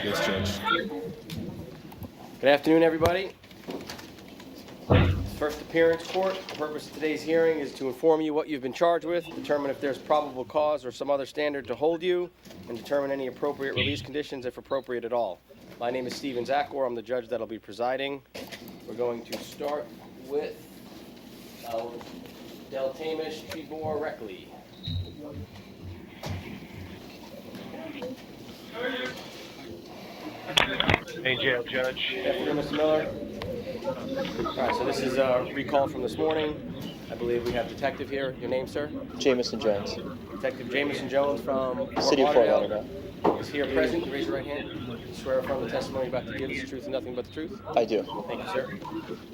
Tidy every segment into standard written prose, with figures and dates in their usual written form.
Yes, Judge. Good afternoon, everybody. First appearance court. The purpose of today's hearing is to inform you what you've been charged with, determine if there's probable cause or some other standard to hold you, and determine any appropriate release conditions, if appropriate at all. My name is Steven Zakor. I'm the judge that'll be presiding. We're going to start with Deltamish Tribor Reckley. Main jail, Judge. Good afternoon, Mr. Miller. All right, so this is a recall from this morning. I believe we have detective here. Your name, sir? Jameson Jones. Detective Jameson Jones from City of Fort Lauderdale. Is here present. Raise your right hand. Swear affirm the testimony you're about to give is the truth and nothing but the truth. I do. Thank you, sir.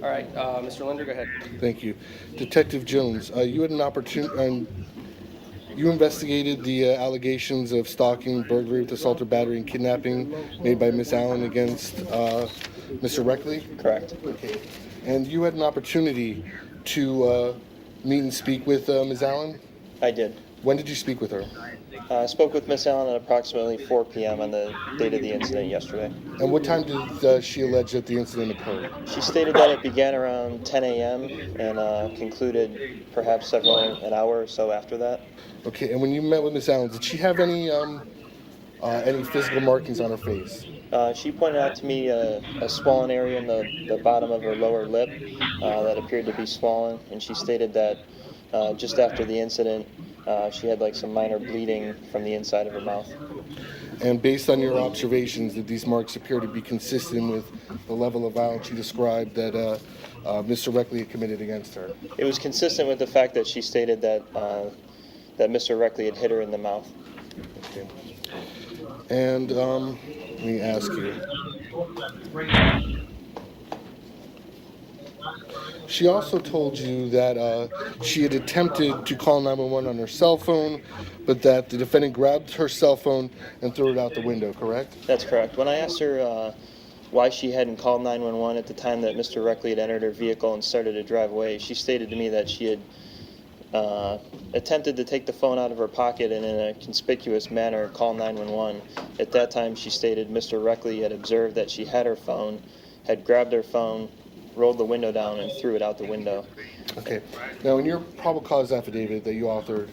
All right, Mr. Linder, go ahead. Thank you. Detective Jones, you had an opportunity, you investigated the allegations of stalking, burglary with assault or battery, and kidnapping made by Miss Allen against Mr. Reckley? Correct. Okay. And you had an opportunity to meet and speak with Ms. Allen? I did. When did you speak with her? I spoke with Miss Allen at approximately 4 p.m. on the date of the incident yesterday. And what time did she allege that the incident occurred? She stated that it began around 10 a.m. and concluded perhaps an hour or so after that. Okay, and when you met with Miss Allen, did she have any physical markings on her face? She pointed out to me a swollen area in the bottom of her lower lip that appeared to be swollen, and she stated that just after the incident, she had like some minor bleeding from the inside of her mouth. And based on your observations, did these marks appear to be consistent with the level of violence you described that Mr. Reckley had committed against her? It was consistent with the fact that she stated that that Mr. Reckley had hit her in the mouth. Okay. And let me ask you. She also told you that she had attempted to call 911 on her cell phone, but that the defendant grabbed her cell phone and threw it out the window, correct? That's correct. When I asked her why she hadn't called 911 at the time that Mr. Reckley had entered her vehicle and started to drive away, she stated to me that she had attempted to take the phone out of her pocket and in a conspicuous manner call 911. At that time, she stated Mr. Reckley had observed that she had her phone, had grabbed her phone, rolled the window down, and threw it out the window. Okay. Now, in your probable cause affidavit that you authored,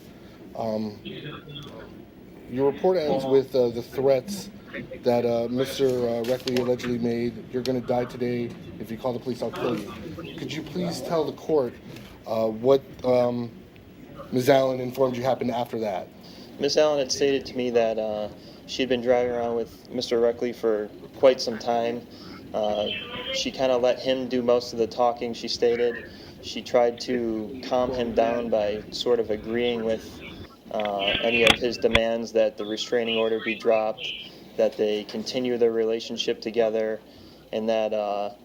your report ends with the threats that Mr. Reckley allegedly made. You're going to die today. If you call the police, I'll kill you. Could you please tell the court what Ms. Allen informed you happened after that? Ms. Allen had stated to me that she had been driving around with Mr. Reckley for quite some time. She kind of let him do most of the talking, she stated. She tried to calm him down by sort of agreeing with any of his demands that the restraining order be dropped, that they continue their relationship together, and that,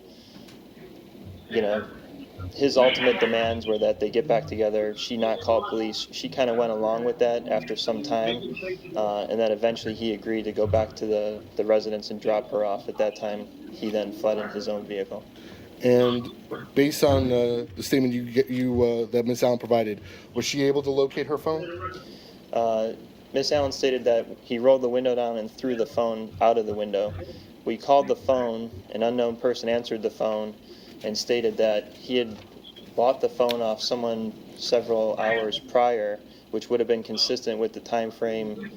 his ultimate demands were that they get back together, she not call police. She kind of went along with that after some time, and then eventually he agreed to go back to the residence and drop her off. At that time, he then fled in his own vehicle. And based on the statement that Ms. Allen provided, was she able to locate her phone? Ms. Allen stated that he rolled the window down and threw the phone out of the window. We called the phone. An unknown person answered the phone and stated that he had bought the phone off someone several hours prior, which would have been consistent with the time frame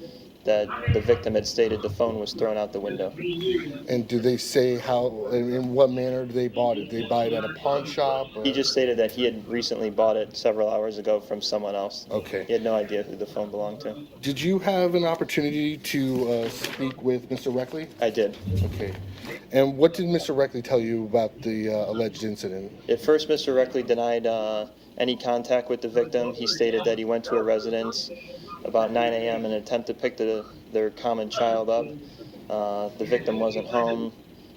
that the victim had stated the phone was thrown out the window. And do they say how, in what manner they bought it? Did they buy it at a pawn shop? Or? He just stated that he had recently bought it several hours ago from someone else. Okay. He had no idea who the phone belonged to. Did you have an opportunity to speak with Mr. Reckley? I did. Okay. And what did Mr. Reckley tell you about the alleged incident? At first, Mr. Reckley denied any contact with the victim. He stated that he went to a residence about 9 a.m. in an attempt to pick their common child up. The victim wasn't home,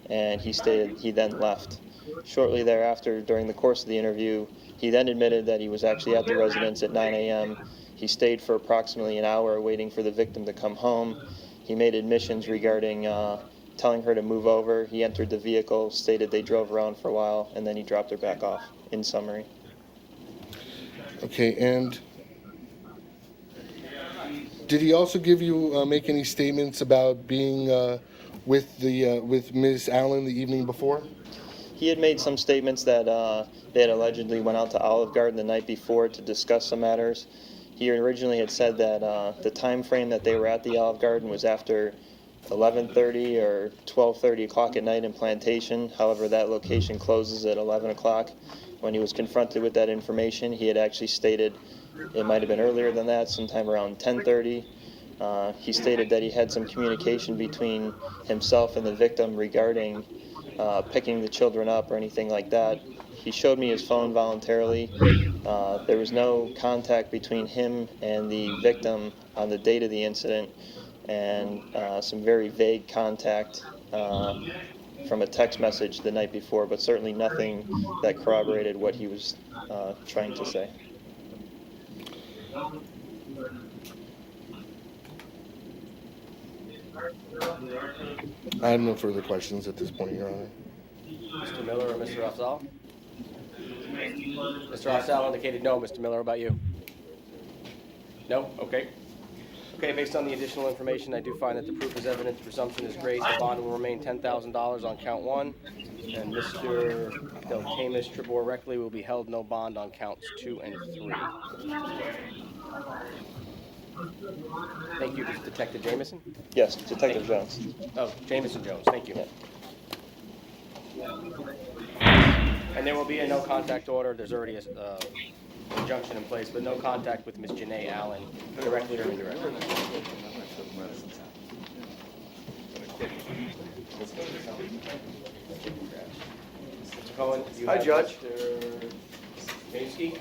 and he stated he then left. Shortly thereafter, during the course of the interview, he then admitted that he was actually at the residence at 9 a.m. He stayed for approximately an hour waiting for the victim to come home. He made admissions regarding telling her to move over. He entered the vehicle, stated they drove around for a while, and then he dropped her back off, in summary. Okay, and did he also give you, make any statements about being with Ms. Allen the evening before? He had made some statements that they had allegedly went out to Olive Garden the night before to discuss some matters. He originally had said that the time frame that they were at the Olive Garden was after 11:30 or 12:30 o'clock at night in Plantation. However, that location closes at 11 o'clock. When he was confronted with that information, he had actually stated it might have been earlier than that, sometime around 10:30. He stated that he had some communication between himself and the victim regarding picking the children up or anything like that. He showed me his phone voluntarily. There was no contact between him and the victim on the date of the incident, and some very vague contact from a text message the night before, but certainly nothing that corroborated what he was trying to say. I have no further questions at this point, Your Honor. Mr. Miller or Mr. Afzal? Mr. Afzal indicated no. Mr. Miller, how about you? No? Okay. Okay, based on the additional information, I do find that the proof is evident, the presumption is great, the bond will remain $10,000 on count 1, and Mr. Delcamus Tribor Reckley will be held no bond on counts 2 and 3. Thank you, Detective Jameson. Yes, Detective Jones. Oh, Jameson Jones, thank you. And there will be a no contact order. There's already a injunction in place, but no contact with Ms. Janae Allen, directly or indirectly. Mr. Cohen, you Hi, have Judge. Mr. Ganuski.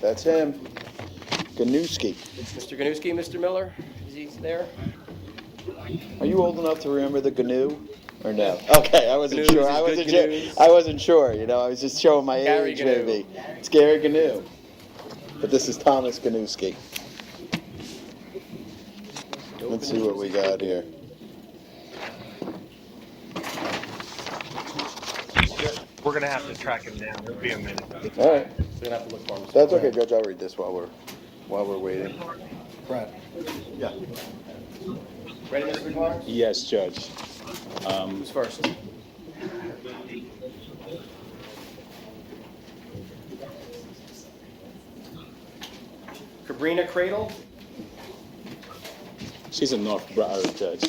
That's him. Ganuski. Mr. Ganuski, Mr. Miller, is he there? Are you old enough to remember the GNU? Or no? Okay, I wasn't GNUs sure. is I good wasn't sure. GNUs. I wasn't sure. You know, I was just showing my Gary age, GNU. maybe. It's Gary GNU. But this is Thomas Ganuski. Let's see what we got here. We're going to have to track him down. It'll be a minute. All right. We're gonna have to look for him. That's okay, Judge. I'll read this while we're waiting. Brad. Yeah. Ready, Mr. McLaren? Yes, Judge. Who's first? Cabrina Cradle. She's a North Broward Judge.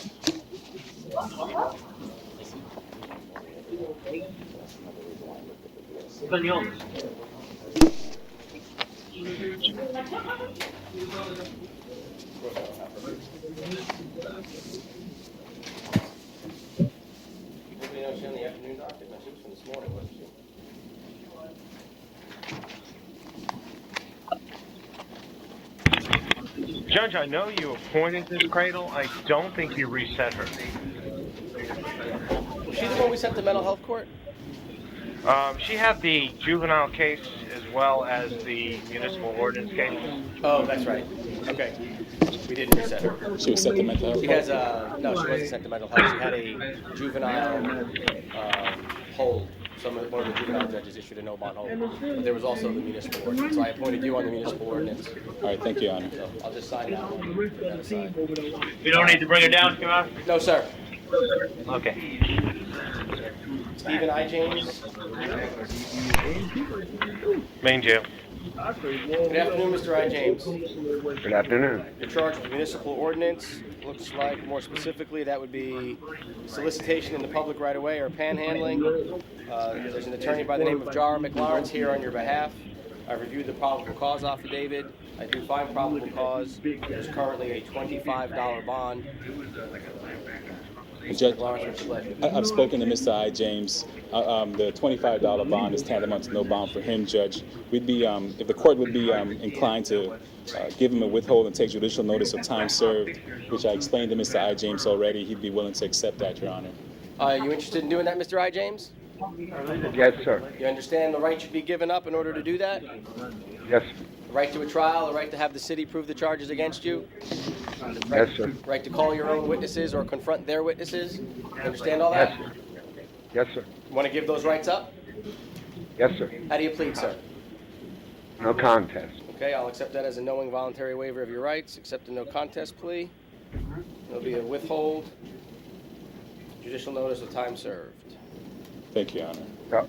Anybody know she on the afternoon docket? No, she was from this morning, wasn't she? Judge, I know you appointed this Cradle. I don't think you reset her. Was she the one we sent to mental health court? She had the juvenile case as well as the municipal ordinance case. Oh, that's right. Okay. We didn't reset her. She was sent to mental health. She has no, she wasn't sent to mental health. She had a juvenile hold. One of the juvenile judges issued a no bond hold. But there was also the municipal ordinance. So I appointed you on the municipal ordinance. All right, thank you, Your Honor. So I'll just sign that one. Put that aside. You don't need to bring her down, Your Honor? No, sir. Okay. Stephen I. James. Main jail. Good afternoon, Mr. I. James. Good afternoon. You're charged with municipal ordinance. Looks like, more specifically, that would be solicitation in the public right away or panhandling. There's an attorney by the name of Jar McLawrence here on your behalf. I've reviewed the probable cause affidavit. I do find probable cause. There's currently a $25 bond. Judge, McLawrence, what's your pleasure? I've spoken to Mr. I. James. The $25 bond is tantamount to no bond for him, Judge. We'd be, if the court would be inclined to give him a withhold and take judicial notice of time served, which I explained to Mr. I. James already, he'd be willing to accept that, Your Honor. Are you interested in doing that, Mr. I. James? Yes, sir. You understand the right should be given up in order to do that? Yes, The right to a trial, the right to have the city prove the charges against you? yes, sir. Right to call your own witnesses or confront their witnesses? You understand all that? Yes, sir. You want to give those rights up? Yes, sir. How do you plead, sir? No contest. Okay, I'll accept that as a knowing voluntary waiver of your rights. Accept a no contest plea. There'll be a withhold. Judicial notice of time served. Thank you, Your Honor.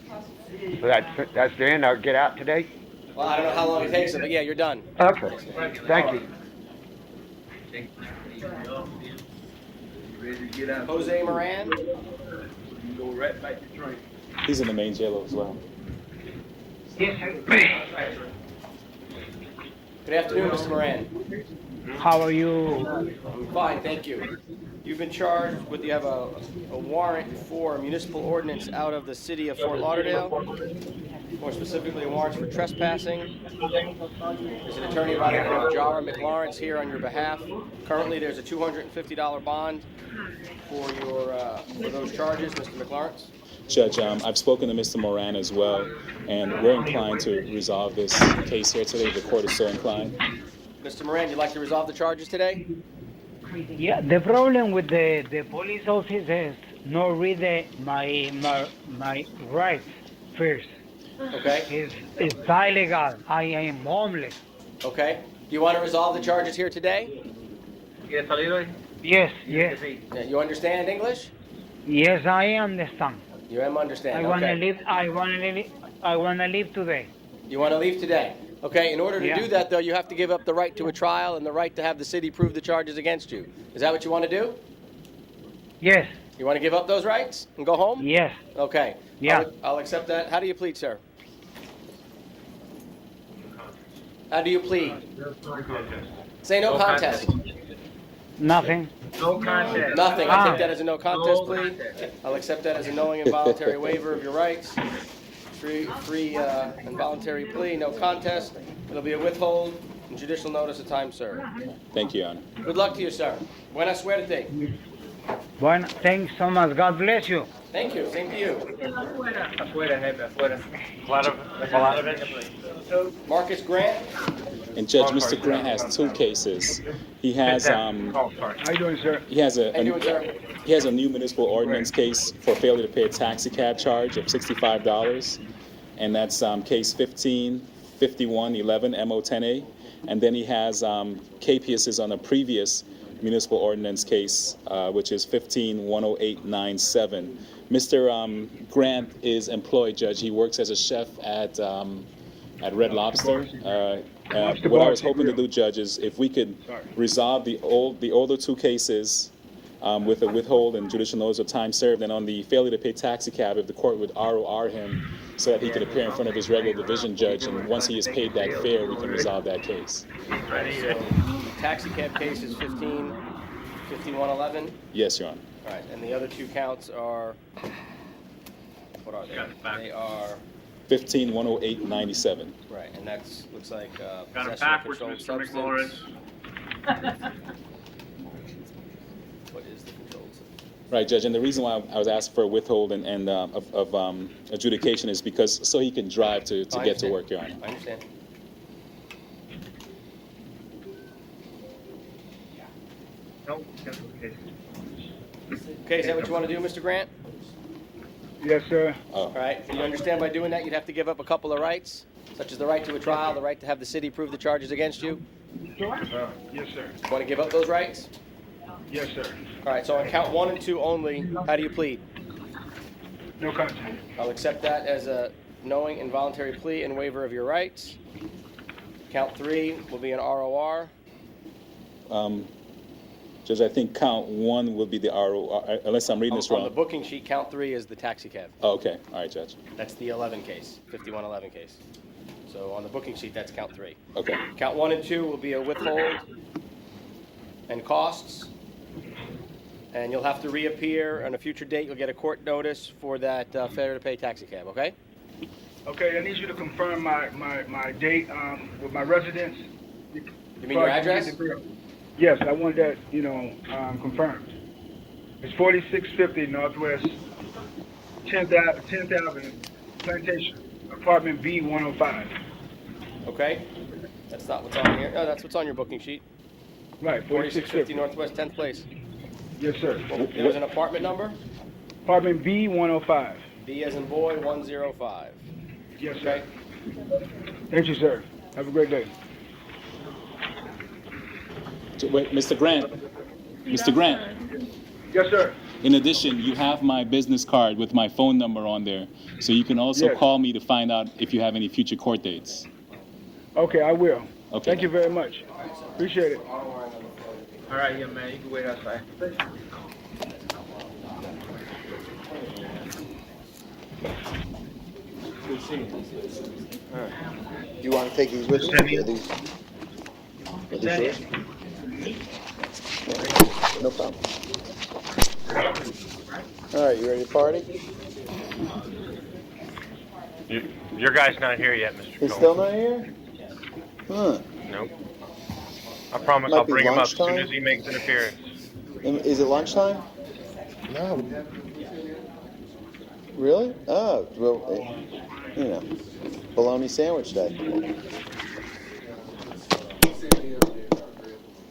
So that's the end. I'll get out today? Well, I don't know how long it takes, but yeah, you're done. Okay. Thank you. Jose Moran. He's in the main jail as well. Good afternoon, Mr. Moran. How are you? I'm fine, thank you. You've been charged with, you have a warrant for a municipal ordinance out of the city of Fort Lauderdale, more specifically a warrant for trespassing. There's an attorney by the name of Jara McLawrence here on your behalf. Currently, there's a $250 bond for those charges, Mr. McLawrence. Judge, I've spoken to Mr. Moran as well, and we're inclined to resolve this case here today. The court is so inclined. Mr. Moran, you'd like to resolve the charges today? Yeah, the problem with the police officers not read my rights first. Okay. It's illegal. I am homeless. Okay. Do you want to resolve the charges here today? Yes. Yeah, you understand English? Yes, I understand. You understand. I want to okay. leave. I want to leave today. You want to leave today? Okay. In order to Yeah. do that, though, you have to give up the right to a trial and the right to have the city prove the charges against you. Is that what you want to do? Yes. You want to give up those rights and go home? Yes. Okay. Yeah. I'll accept that. How do you plead, sir? How do you plead? Say no contest. Nothing. Nothing. I take that as a no contest plea. I'll accept that as a knowing and voluntary waiver of your rights. Free involuntary plea, no contest. It'll be a withhold and judicial notice of time served. Thank you, Your Honor. Good luck to you, sir. Buena suerte. Bueno, thanks so much. God bless you. Thank you. Same to you. Marcus Grant. And Judge, Mr. Grant has two cases. He has How you doing, sir? he has How you doing, sir? he has a new municipal ordinance case for failure to pay a taxi cab charge of $65, and that's case 155111 MO10A. And then he has KPSs on a previous municipal ordinance case, which is 15-10897. Mr. Grant is employed, Judge. He works as a chef at Red Lobster. What I was hoping to do, Judge, is if we could resolve the older two cases with a withhold and judicial notice of time served, and on the failure to pay taxi cab, if the court would ROR him so that he could appear in front of his regular division judge, and once he has paid that fare, we can resolve that case. The taxi cab case is 5111. Yes, Your Honor. All right, and the other two counts are, what are they? They are, 15-10897. right, and that's, looks like Got it possession of backwards, controlled Mr. substance. McLawrence. What is the controlled substance? Right, Judge, and the reason why I was asking for a withhold and of adjudication is because so he can drive to I get to understand. work, Your Honor. I understand. No, cancel the case. Okay, is that what you want to do, Mr. Grant? Yes, sir. All right, you understand by doing that, you'd have to give up a couple of rights, such as the right to a trial, the right to have the city prove the charges against you. Yes, sir. Want to give up those rights? Yes, sir. All right, so on count 1 and 2 only, how do you plead? No contact. I'll accept that as a knowing involuntary plea and waiver of your rights. Count 3 will be an ROR. Judge, I think count 1 will be the RO, unless I'm reading this On the wrong. booking sheet, count 3 is the taxi cab. Oh, okay. All right, Judge. That's the 11 case, 5111 case. So on the booking sheet, that's count 3. Okay. Count 1 and 2 will be a withhold and costs. And you'll have to reappear on a future date. You'll get a court notice for that failure to pay taxi cab, okay? Okay, I need you to confirm my date with my residence. You mean your address? Yes, I want that, confirmed. It's 4650 Northwest 10th Avenue, Plantation, apartment B105. Okay. That's not what's on here. No, that's what's on your booking sheet. Right, 4650 4650. Northwest 10th Place. Yes, sir. There was an apartment number? Apartment B105. B as in boy, 105. Yes, Okay. sir. Thank you, sir. Have a great day. Wait, Mr. Grant. Mr. Grant. Yes, sir. In addition, you have my business card with my phone number on there, so you can also Yes. call me to find out if you have any future court dates. Okay, I will. Okay. Thank you very much. Appreciate it. All right, young man, you can wait outside. Do you want to take these with you? Are these yours? Yeah, no problem. All right, you ready to party? Your guy's not here yet, Mr. He's Cohen. still not here? Huh. Nope. I promise Might I'll be bring him up as soon lunchtime. as he makes an appearance. Is it lunchtime? No. Really? Oh, well, you know, bologna sandwich day.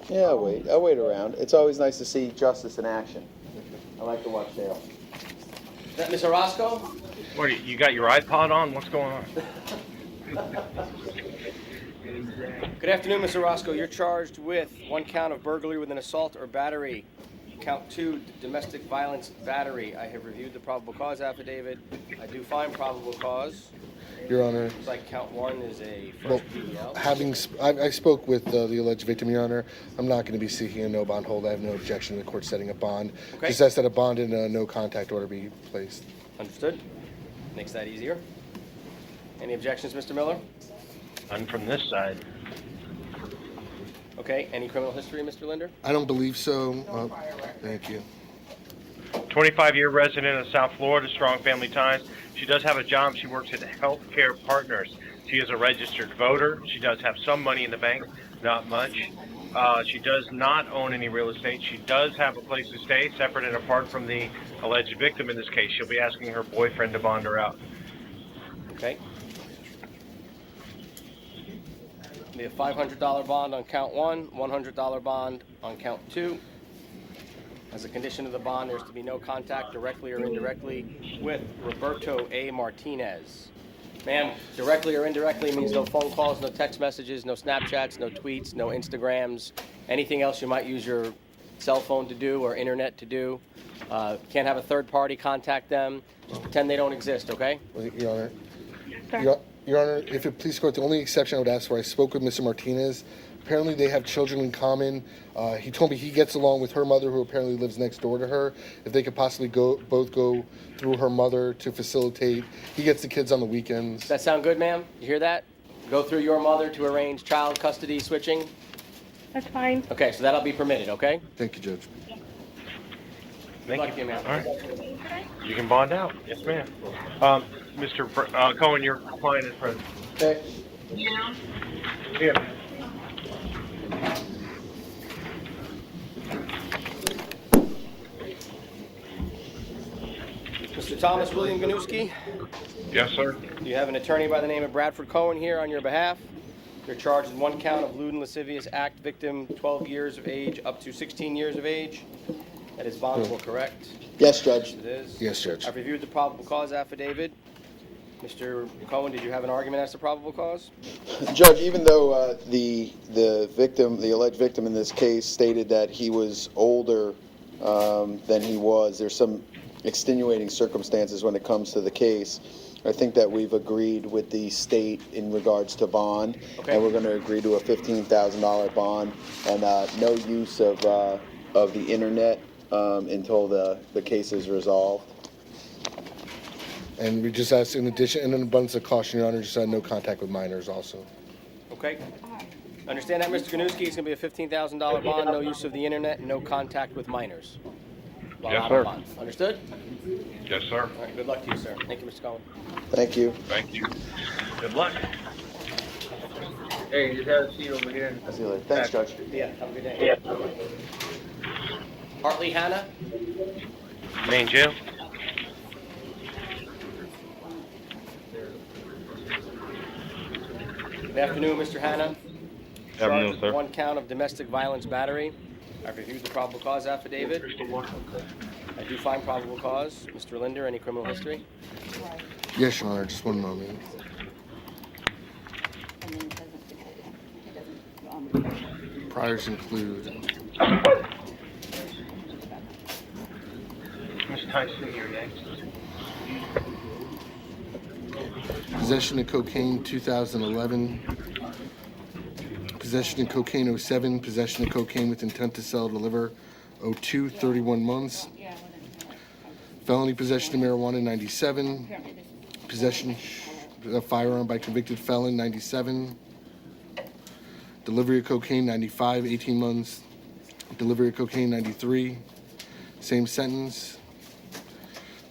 Yeah, I'll wait around. It's always nice to see justice in action. I like to watch Dale. Is that Ms. Orozco? What, you got your iPod on? What's going on? Good afternoon, Ms. Orozco. You're charged with 1 count of burglary with an assault or battery. Count 2, domestic violence battery. I have reviewed the probable cause affidavit. I do find probable cause. Your Honor. Looks like count 1 is a Well, first PDL. I spoke with the alleged victim, Your Honor. I'm not going to be seeking a no bond hold. I have no objection to the court setting a bond. Okay. Just ask that a bond and a no contact order be placed. Understood. Makes that easier. Any objections, Mr. Miller? None from this side. Okay. Any criminal history, Mr. Linder? I don't believe so. Thank you. 25-year resident of South Florida, strong family ties. She does have a job. She works at Healthcare Partners. She is a registered voter. She does have some money in the bank, not much. She does not own any real estate. She does have a place to stay, separate and apart from the alleged victim in this case. She'll be asking her boyfriend to bond her out. Okay. Be a $500 bond on count 1, $100 bond on count 2. As a condition of the bond, there's to be no contact directly or indirectly with Roberto A. Martinez. Ma'am, directly or indirectly means no phone calls, no text messages, no Snapchats, no tweets, no Instagrams, anything else you might use your cell phone to do or internet to do. Can't have a third party contact them. Just pretend they don't exist, okay? Your Honor. Your Honor, if it please court, the only exception I would ask for, I spoke with Mr. Martinez. Apparently they have children in common. He told me he gets along with her mother, who apparently lives next door to her. If they could possibly both go through her mother to facilitate. He gets the kids on the weekends. Does that sound good, ma'am? You hear that? Go through your mother to arrange child custody switching? That's fine. Okay, so that'll be permitted, okay? Thank you, Judge. Thank Lucky, you. ma'am. All right. You can bond out. Yes, ma'am. Mr. Cohen, your client is present. Okay. Here. Mr. Thomas William Ganewski, Yes, sir. you have an attorney by the name of Bradford Cohen here on your behalf. You're charged in 1 count of lewd and lascivious act, victim 12 years of age up to 16 years of age. That is bondable, correct? Yes, Judge. It is. Yes, Judge. I've reviewed the probable cause affidavit. Mr. Cohen, did you have an argument as to probable cause? Judge, even though the victim, the alleged victim in this case, stated that he was older than he was, there's some extenuating circumstances when it comes to the case. I think that we've agreed with the state in regards to bond, Okay. and we're going to agree to a $15,000 bond and no use of the internet until the case is resolved. And we just ask, in addition, in an abundance of caution, Your Honor, just no contact with minors also. Okay. Understand that, Mr. Ganewski? It's going to be a $15,000 bond, no use of the internet, and no contact with minors. While Yes, out sir. of bond. Understood? Yes, sir. All right, good luck to you, sir. Thank you, Mr. Cohen. Thank you. Thank you. Good luck. Hey, just have a seat over here. I'll see you later. Thanks, Judge. Yeah, have a good day. Hartley Hanna? Main jail. Good afternoon, Mr. Hanna. Good afternoon, Charged sir. with 1 count of domestic violence battery. I've reviewed the probable cause affidavit. I do find probable cause. Mr. Linder, any criminal history? Yes, Your Honor, just one moment. Priors include Tyson, you're next. Possession of cocaine 2011. Possession of cocaine 07. Possession of cocaine with intent to sell or deliver 02, 31 months. Felony possession of marijuana 97. Possession of firearm by convicted felon 97. Delivery of cocaine 95, 18 months. Delivery of cocaine 93. Same sentence.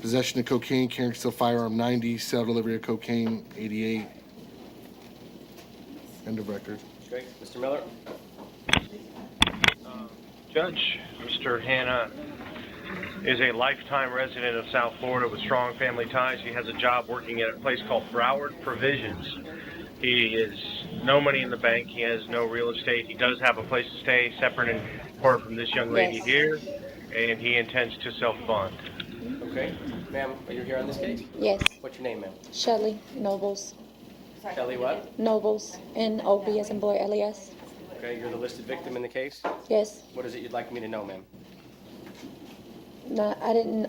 Possession of cocaine, carrying concealed firearm 90. Sale delivery of cocaine 88. End of record. Great. Mr. Miller? Judge, Mr. Hanna is a lifetime resident of South Florida with strong family ties. He has a job working at a place called Broward Provisions. He has no money in the bank. He has no real estate. He does have a place to stay separate and apart from this young lady here, and he intends to self-fund. Okay. Ma'am, are you here on this case? Yes. What's your name, ma'am? Shelley Nobles. Kelly what? Nobles. N-O-B as in boy, L-E-S. Okay, you're the listed victim in the case? Yes. What is it you'd like me to know, ma'am? No, I didn't,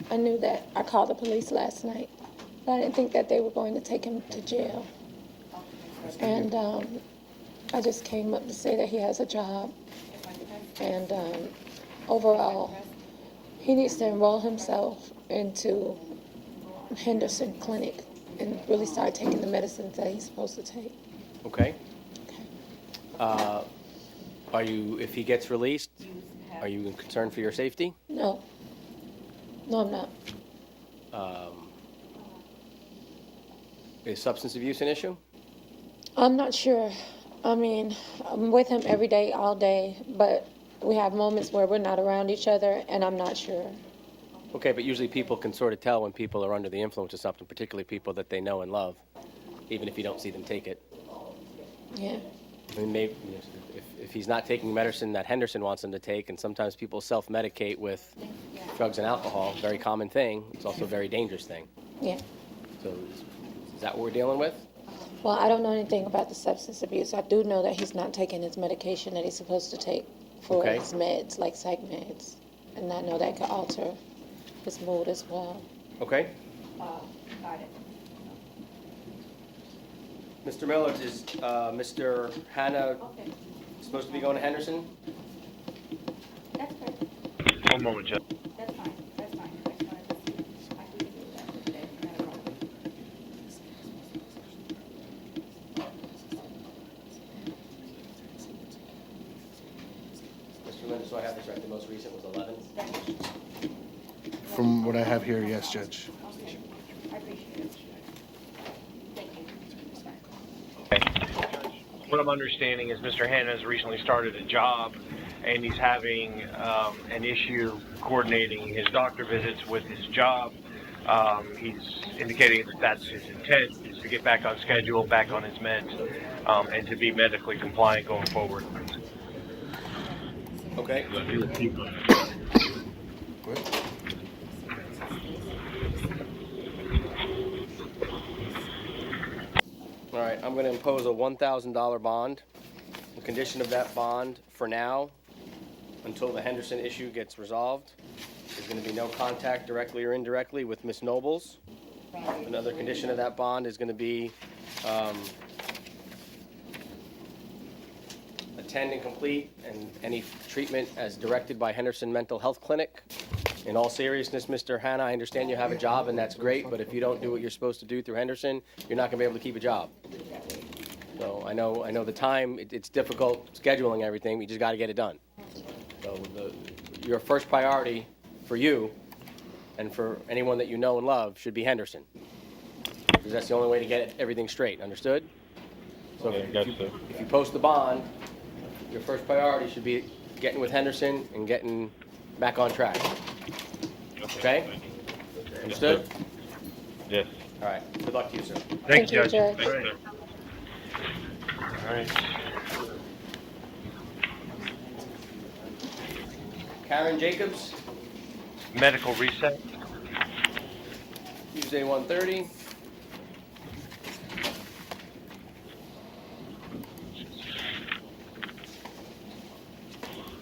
I knew that I called the police last night, but I didn't think that they were going to take him to jail. And, I just came up to say that he has a job. And, overall, he needs to enroll himself into Henderson Clinic and really start taking the medicines that he's supposed to take. Okay. Are you, if he gets released, are you concerned for your safety? No. No, I'm not. Is substance abuse an issue? I'm not sure. I mean, I'm with him every day, all day, but we have moments where we're not around each other, and I'm not sure. Okay, but usually people can sort of tell when people are under the influence of something, particularly people that they know and love, even if you don't see them take it. Yeah. I mean, maybe if he's not taking medicine that Henderson wants him to take, and sometimes people self-medicate with drugs and alcohol, very common thing. It's also a very dangerous thing. Yeah. So is that what we're dealing with? Well, I don't know anything about the substance abuse. I do know that he's not taking his medication that he's supposed to take for his meds, like psych meds. And I know that could alter his mood as well. Okay. Mr. Miller, is Mr. Hanna supposed to be going to Henderson? That's good. One moment, Judge. That's fine. That's fine. I just wanted to see if I could do that today. Mr. Linder, so I have this right, the most recent was 11? From what I have here, yes, Judge. I appreciate it. Thank you. What I'm understanding is Mr. Hanna has recently started a job, and he's having an issue coordinating his doctor visits with his job. He's indicating that that's his intent, is to get back on schedule, back on his meds, and to be medically compliant going forward. Okay. All right, I'm going to impose a $1,000 bond. The condition of that bond for now, until the Henderson issue gets resolved, there's going to be no contact directly or indirectly with Ms. Nobles. Another condition of that bond is going to be attend and complete and any treatment as directed by Henderson Mental Health Clinic. In all seriousness, Mr. Hanna, I understand you have a job and that's great, but if you don't do what you're supposed to do through Henderson, you're not going to be able to keep a job. So I know the time, it's difficult scheduling everything, we just got to get it done. So your first priority for you and for anyone that you know and love should be Henderson. Because that's the only way to get everything straight, understood? So if you post the bond, your first priority should be getting with Henderson and getting back on track. Okay? Understood? Yes. All right. Good luck to you, sir. Thank you, Judge. Judge. All right. Karen Jacobs, Medical reset. Tuesday 1:30.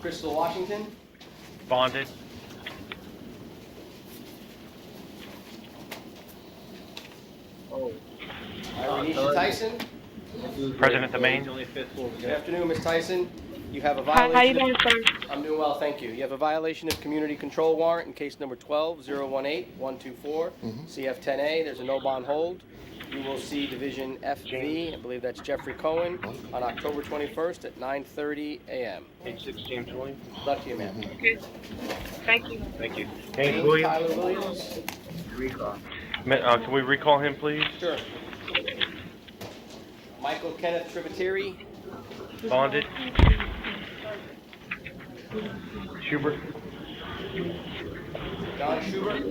Crystal Washington, Bonded. Renisha Tyson. Present at the main. Good afternoon, Ms. Tyson. You have a Hi, violation. how you doing, sir? I'm doing well, thank you. You have a violation of community control warrant in case number 12-018-124, CF10A. There's a no bond hold. You will see Division FV, I believe that's Jeffrey Cohen, on October 21st at 9:30 a.m. Page 16, Julie. Luck to you, ma'am. Okay. Thank you. Thank you. James James Williams. Tyler Williams. Can we recall him, please? Sure. Michael Kenneth Tributeri. Bonded. Schubert. Don Schubert.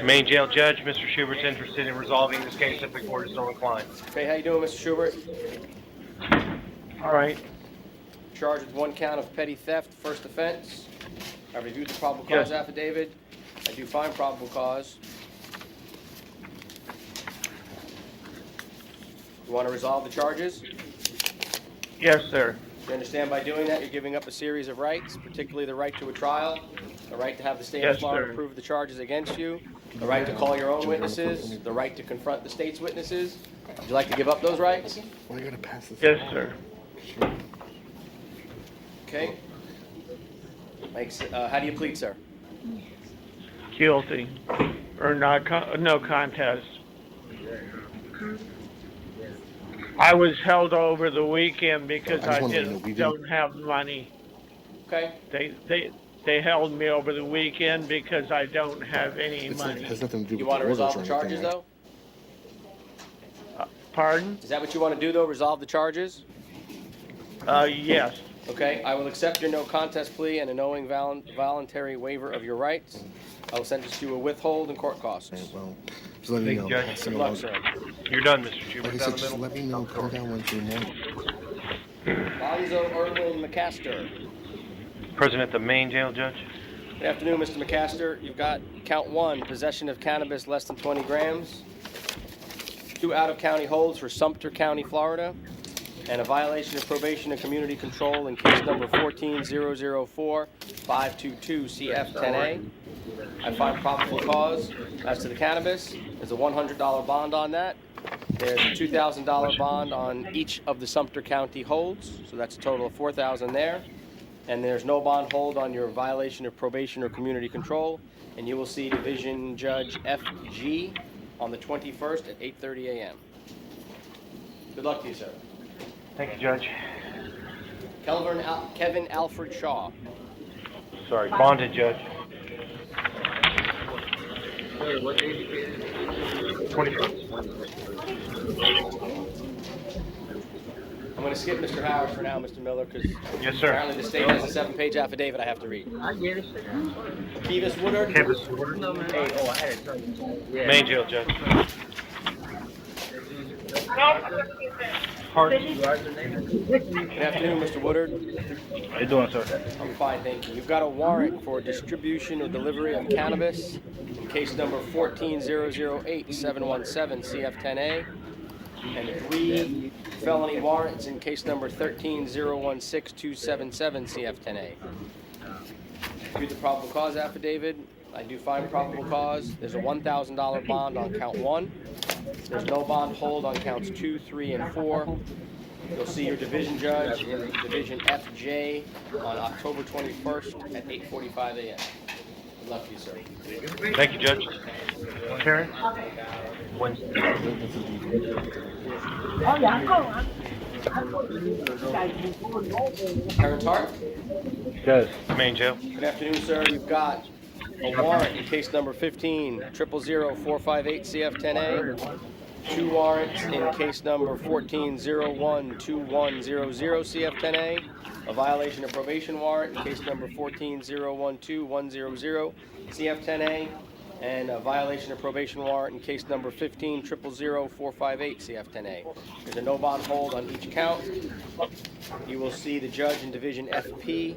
Main jail judge, Mr. Schubert's interested in resolving this case if the court is so inclined. Okay, how you doing, Mr. Schubert? All right. Charged with 1 count of petty theft, first offense. I reviewed the probable cause Yes. affidavit. I do find probable cause. You want to resolve the charges? Yes, sir. You understand by doing that, you're giving up a series of rights, particularly the right to a trial, the right to have the state of Yes, Florida sir. prove the charges against you, the right to call your own witnesses, the right to confront the state's witnesses. Would you like to give up those rights? Well, I gotta pass this. Yes, sir. Okay. How do you plead, sir? Guilty, or not, no contest. I was held over the weekend because I just I wanted to know, we don't have money. Okay. They held me over the weekend because I don't have any money. It has nothing to do with You want to the orders resolve or the charges, anything, though? Pardon? Is that what you want to do, though, resolve the charges? Yes. Okay, I will accept your no contest plea and a knowing voluntary waiver of your rights. I will sentence you a withhold and court costs. Okay, well, just let me know. Judge. Pass Good it luck, along. sir. You're done, Mr. Schubert. Like I Down said, the just middle. let me know. Call down Wednesday morning. Lonzo Erwin McCaster. Present at the main jail judge. Good afternoon, Mr. McCaster. You've got count 1, possession of cannabis less than 20 grams, 2 out-of-county holds for Sumter County, Florida, and a violation of probation and community control in case number 14-004-522 CF10A. I find probable cause as to the cannabis. There's a $100 bond on that. There's a $2,000 bond on each of the Sumter County holds, so that's a total of $4,000 there. And there's no bond hold on your violation of probation or community control. And you will see Division Judge FG on the 21st at 8:30 a.m. Good luck to you, sir. Thank you, Judge. Kevin Alfred Shaw. Sorry, bonded judge. 21st. I'm going to skip Mr. Howard for now, Mr. Miller, because Yes, sir. apparently the state has a 7-page affidavit I have to read. Kevis Woodard. Campus order. Main jail judge. Hart. Good afternoon, Mr. Woodard. How you doing, sir? I'm fine, thank you. You've got a warrant for distribution or delivery of cannabis in case number 14-008-717 CF10A, and 3 felony warrants in case number 13-016-277 CF10A. Read the probable cause affidavit. I do find probable cause. There's a $1,000 bond on count 1. There's no bond hold on counts 2, 3, and 4. You'll see your division judge in Division FJ on October 21st at 8:45 a.m. Good luck to you, sir. Thank you, Judge. Karen? Wednesday. Terrence Hart. Yes. Main jail. Good afternoon, sir. You've got a warrant in case number 15-000-458 CF10A. 2 warrants in case number 14-01-2100 CF10A. A violation of probation warrant in case number 14-01-2100 CF10A. And a violation of probation warrant in case number 15-000-458 CF10A. There's a no bond hold on each count. You will see the judge in Division FP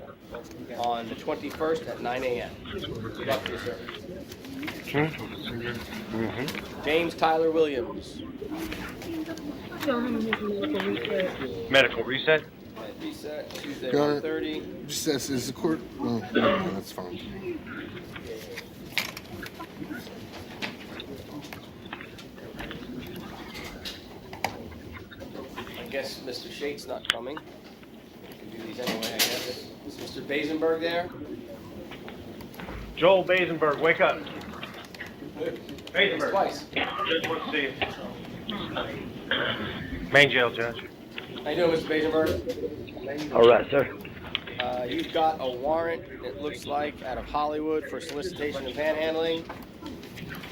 on the 21st at 9 a.m. Good luck to you, sir. James Tyler Williams. Medical reset. Reset, Tuesday, Your Honor, 1:30. just says, is the court? Oh, no, that's fine. I guess Mr. Shate's not coming. We can do these anyway, I guess. Is Mr. Basenberg there? Joel Basenberg, wake up. Basenberg. Twice. Judge wants to see you. Main jail, Judge. How you doing, Mr. Basenberg? All right, sir. You've got a warrant, it looks like, out of Hollywood for solicitation and panhandling.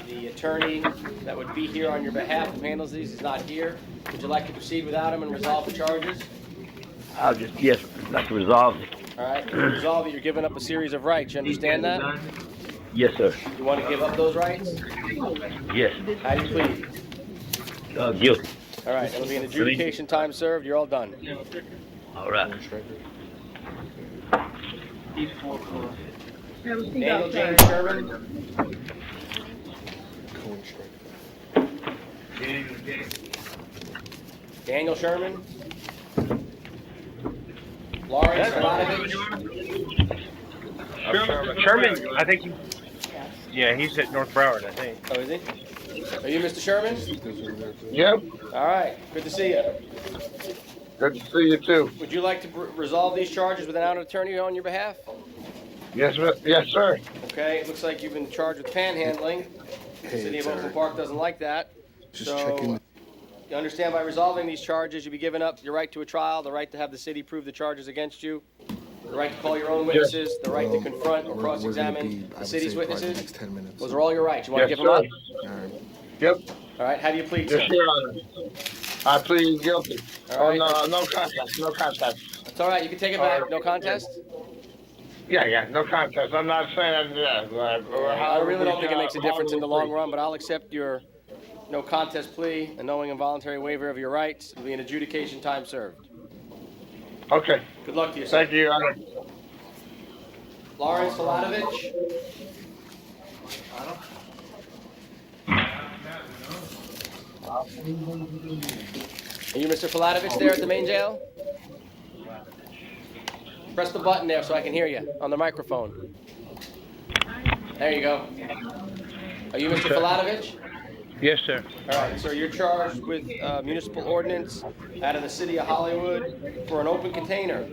The attorney that would be here on your behalf who handles these is not here. Would you like to proceed without him and resolve the charges? I'll just, yes, like to resolve it. All right, if you resolve it, you're giving up a series of rights. You understand that? Yes, sir. You want to give up those rights? Yes. How do you plead? Guilty. All right, it'll be an adjudication time served. You're all done. All right. Daniel James Sherman. Daniel Sherman. Lawrence Milanovich. Sherman, I think yeah, he's at North Broward, I think. Oh, is he? Are you Mr. Sherman? Yep. All right, good to see you. Good to see you too. Would you like to resolve these charges without an attorney on your behalf? Yes, sir. Okay, it looks like you've been charged with panhandling. The city of Oakland Park doesn't like that. Just So checking. you understand by resolving these charges, you'll be giving up your right to a trial, the right to have the city prove the charges against you, the right to call your own witnesses, the right to confront or cross-examine the city's witnesses. Next 10 minutes. Those are all your rights. You want to Yes, give them up? sir. All right. Yep. All right, how do you plead, sir? Yes, Your Honor. I plead guilty. All right. No contest. No contest. It's all right, you can take it back. No contest? Yeah, no contest. I'm not saying that. I really don't think it makes a difference in the long run, but I'll accept your no contest plea, a knowing and voluntary waiver of your rights. It'll be an adjudication time served. Okay. Good luck to you, sir. Thank you, Your Honor. Lawrence Milanovich. Are you Mr. Filatovich there at the main jail? Press the button there so I can hear you on the microphone. There you go. Are you Mr. Filatovich? Yes, sir. All right, sir, you're charged with municipal ordinance out of the city of Hollywood for an open container.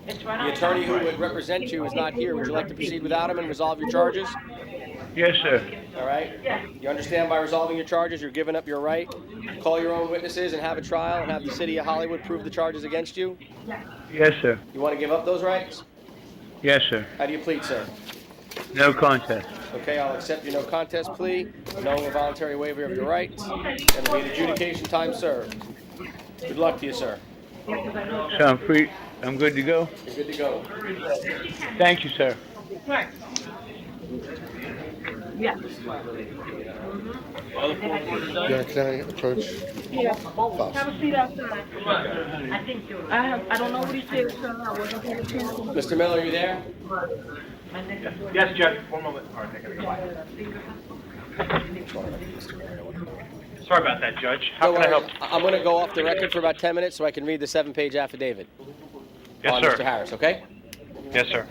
The attorney who would represent you is not here. Would you like to proceed without him and resolve your charges? Yes, sir. All right. You understand by resolving your charges, you're giving up your right to call your own witnesses and have a trial and have the city of Hollywood prove the charges against you? Yes, sir. You want to give up those rights? Yes, sir. How do you plead, sir? No contest. Okay, I'll accept your no contest plea, knowing a voluntary waiver of your rights, and there'll be an adjudication time served. Good luck to you, sir. So I'm free. I'm good to go? You're good to go. Thank you, sir. Yeah. Yeah, can I approach? Yeah. Fox? Have a seat outside. I don't know what he said, sir. I wasn't paying attention. Mr. Miller, are you there? Yes, Judge. One moment. All right, I gotta go. Sorry about that, Judge. How Don't can I worry. help? I'm going to go off the record for about 10 minutes so I can read the 7-page affidavit Yes, on sir. Mr. Harris, okay? Yes, sir.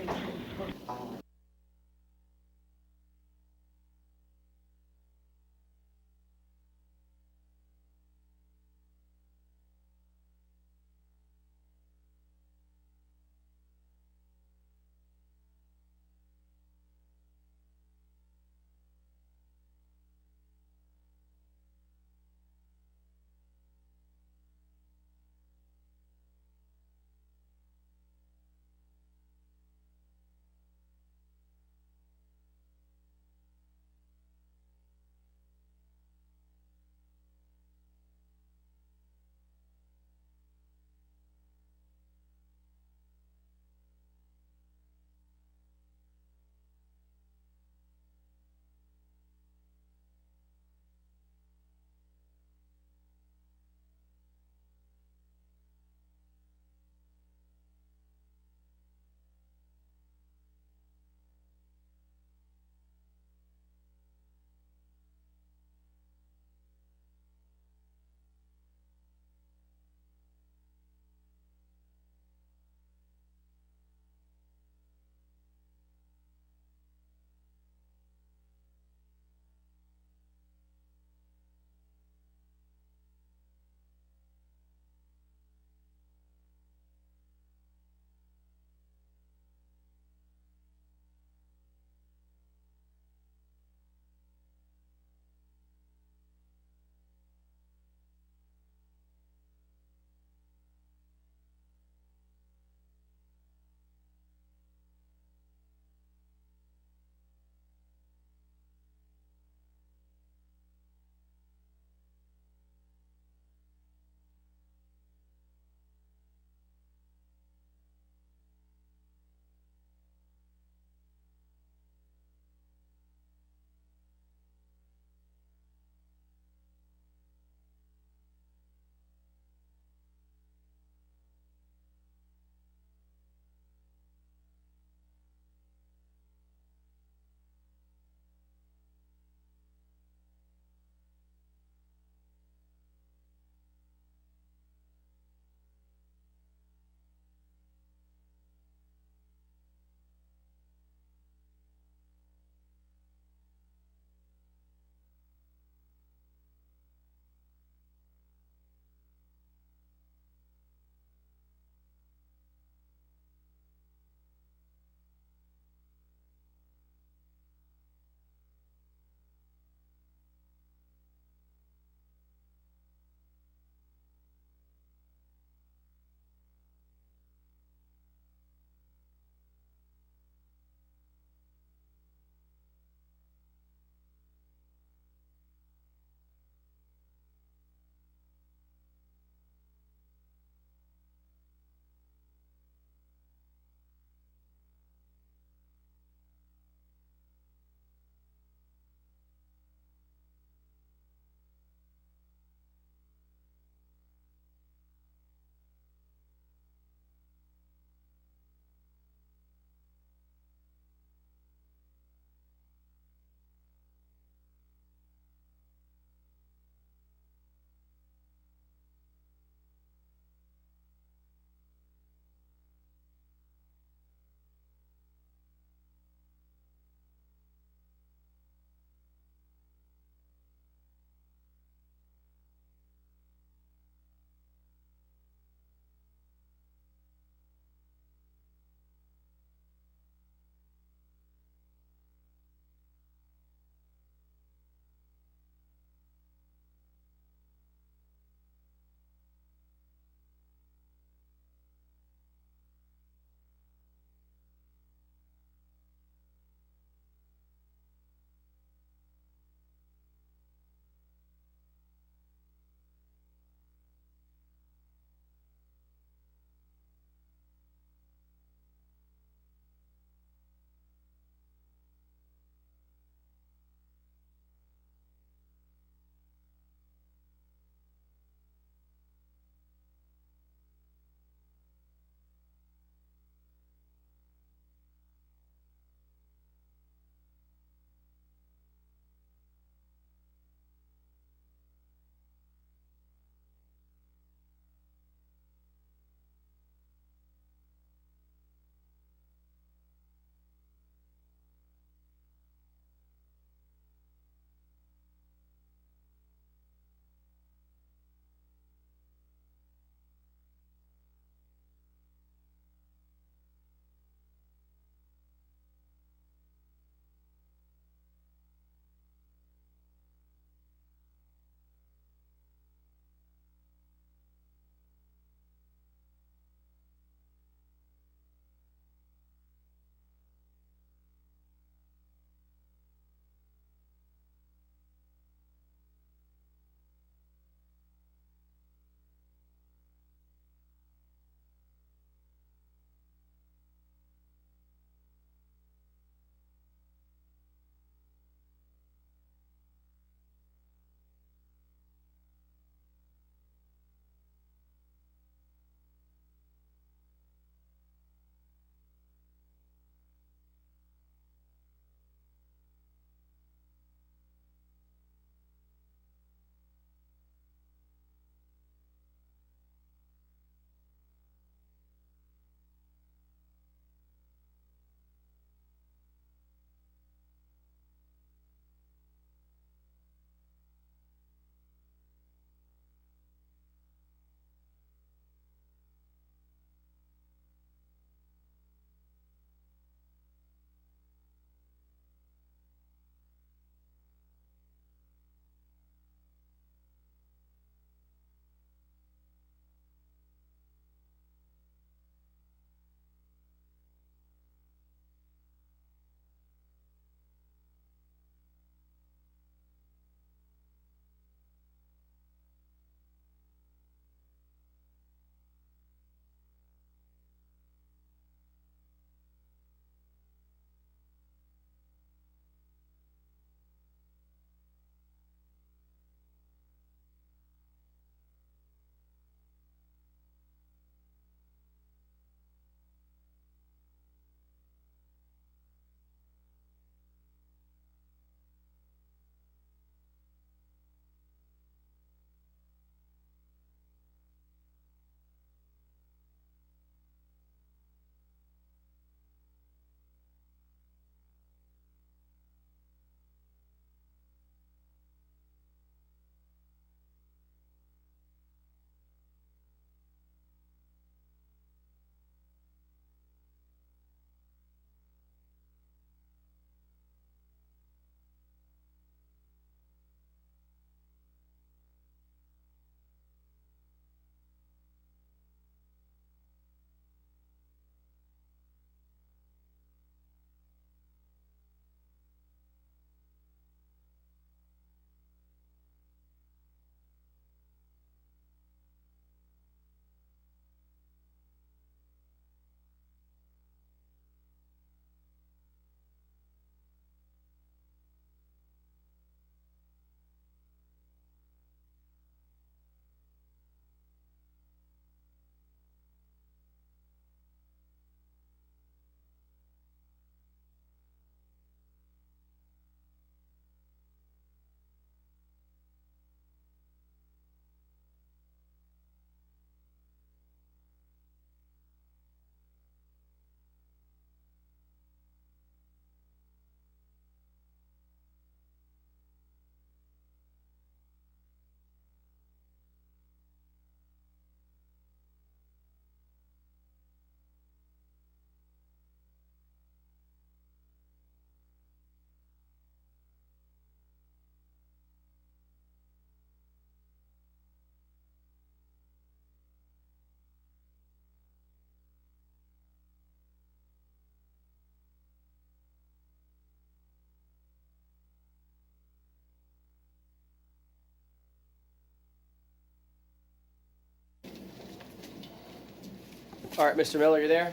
All right, Mr. Miller, you there?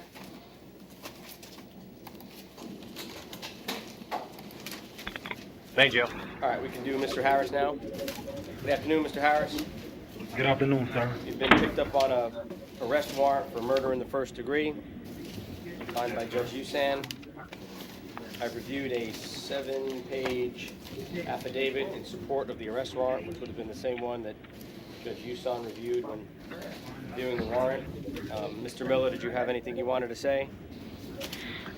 Thank you. All right, we can do Mr. Harris now. Good afternoon, Mr. Harris. Good afternoon, sir. You've been picked up on a arrest warrant for murder in the first degree, signed by Judge Usan. I've reviewed a 7-page affidavit in support of the arrest warrant, which would have been the same one that Judge Usan reviewed when viewing the warrant. Mr. Miller, did you have anything you wanted to say?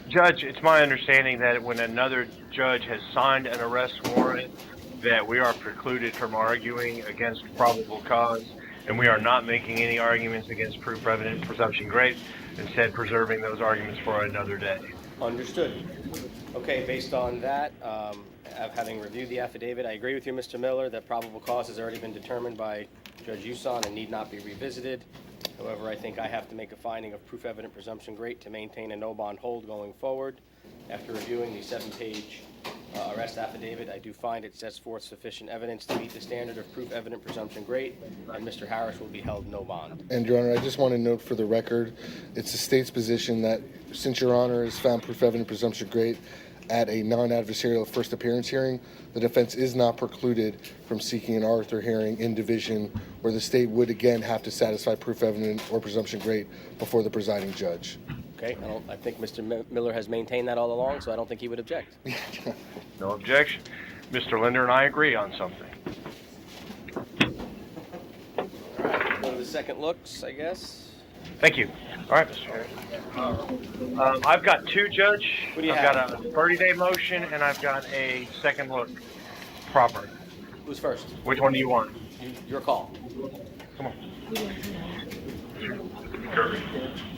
Judge, it's my understanding that when another judge has signed an arrest warrant, that we are precluded from arguing against probable cause, and we are not making any arguments against proof, evidence, presumption, great, instead preserving those arguments for another day. Understood. Okay, based on that, having reviewed the affidavit, I agree with you, Mr. Miller, that probable cause has already been determined by Judge Usan and need not be revisited. However, I think I have to make a finding of proof, evident, presumption, great to maintain a no bond hold going forward. After reviewing the 7-page arrest affidavit, I do find it sets forth sufficient evidence to meet the standard of proof, evident, presumption, great, and Mr. Harris will be held no bond. And, Your Honor, I just want to note for the record, it's the state's position that since Your Honor has found proof, evident, presumption, great at a non-adversarial first appearance hearing, the defense is not precluded from seeking an Arthur hearing in division where the state would again have to satisfy proof, evident, or presumption, great before the presiding judge. Okay, I think Mr. Miller has maintained that all along, so I don't think he would object. No objection. Mr. Linder and I agree on something. All right, go to the second looks, I guess. Thank you. All right, Mr. Harris. I've got two, Judge. What do you I've have? got a 30-day motion, and I've got a second look proper. Who's first? Which one do you want? Your call. Come on.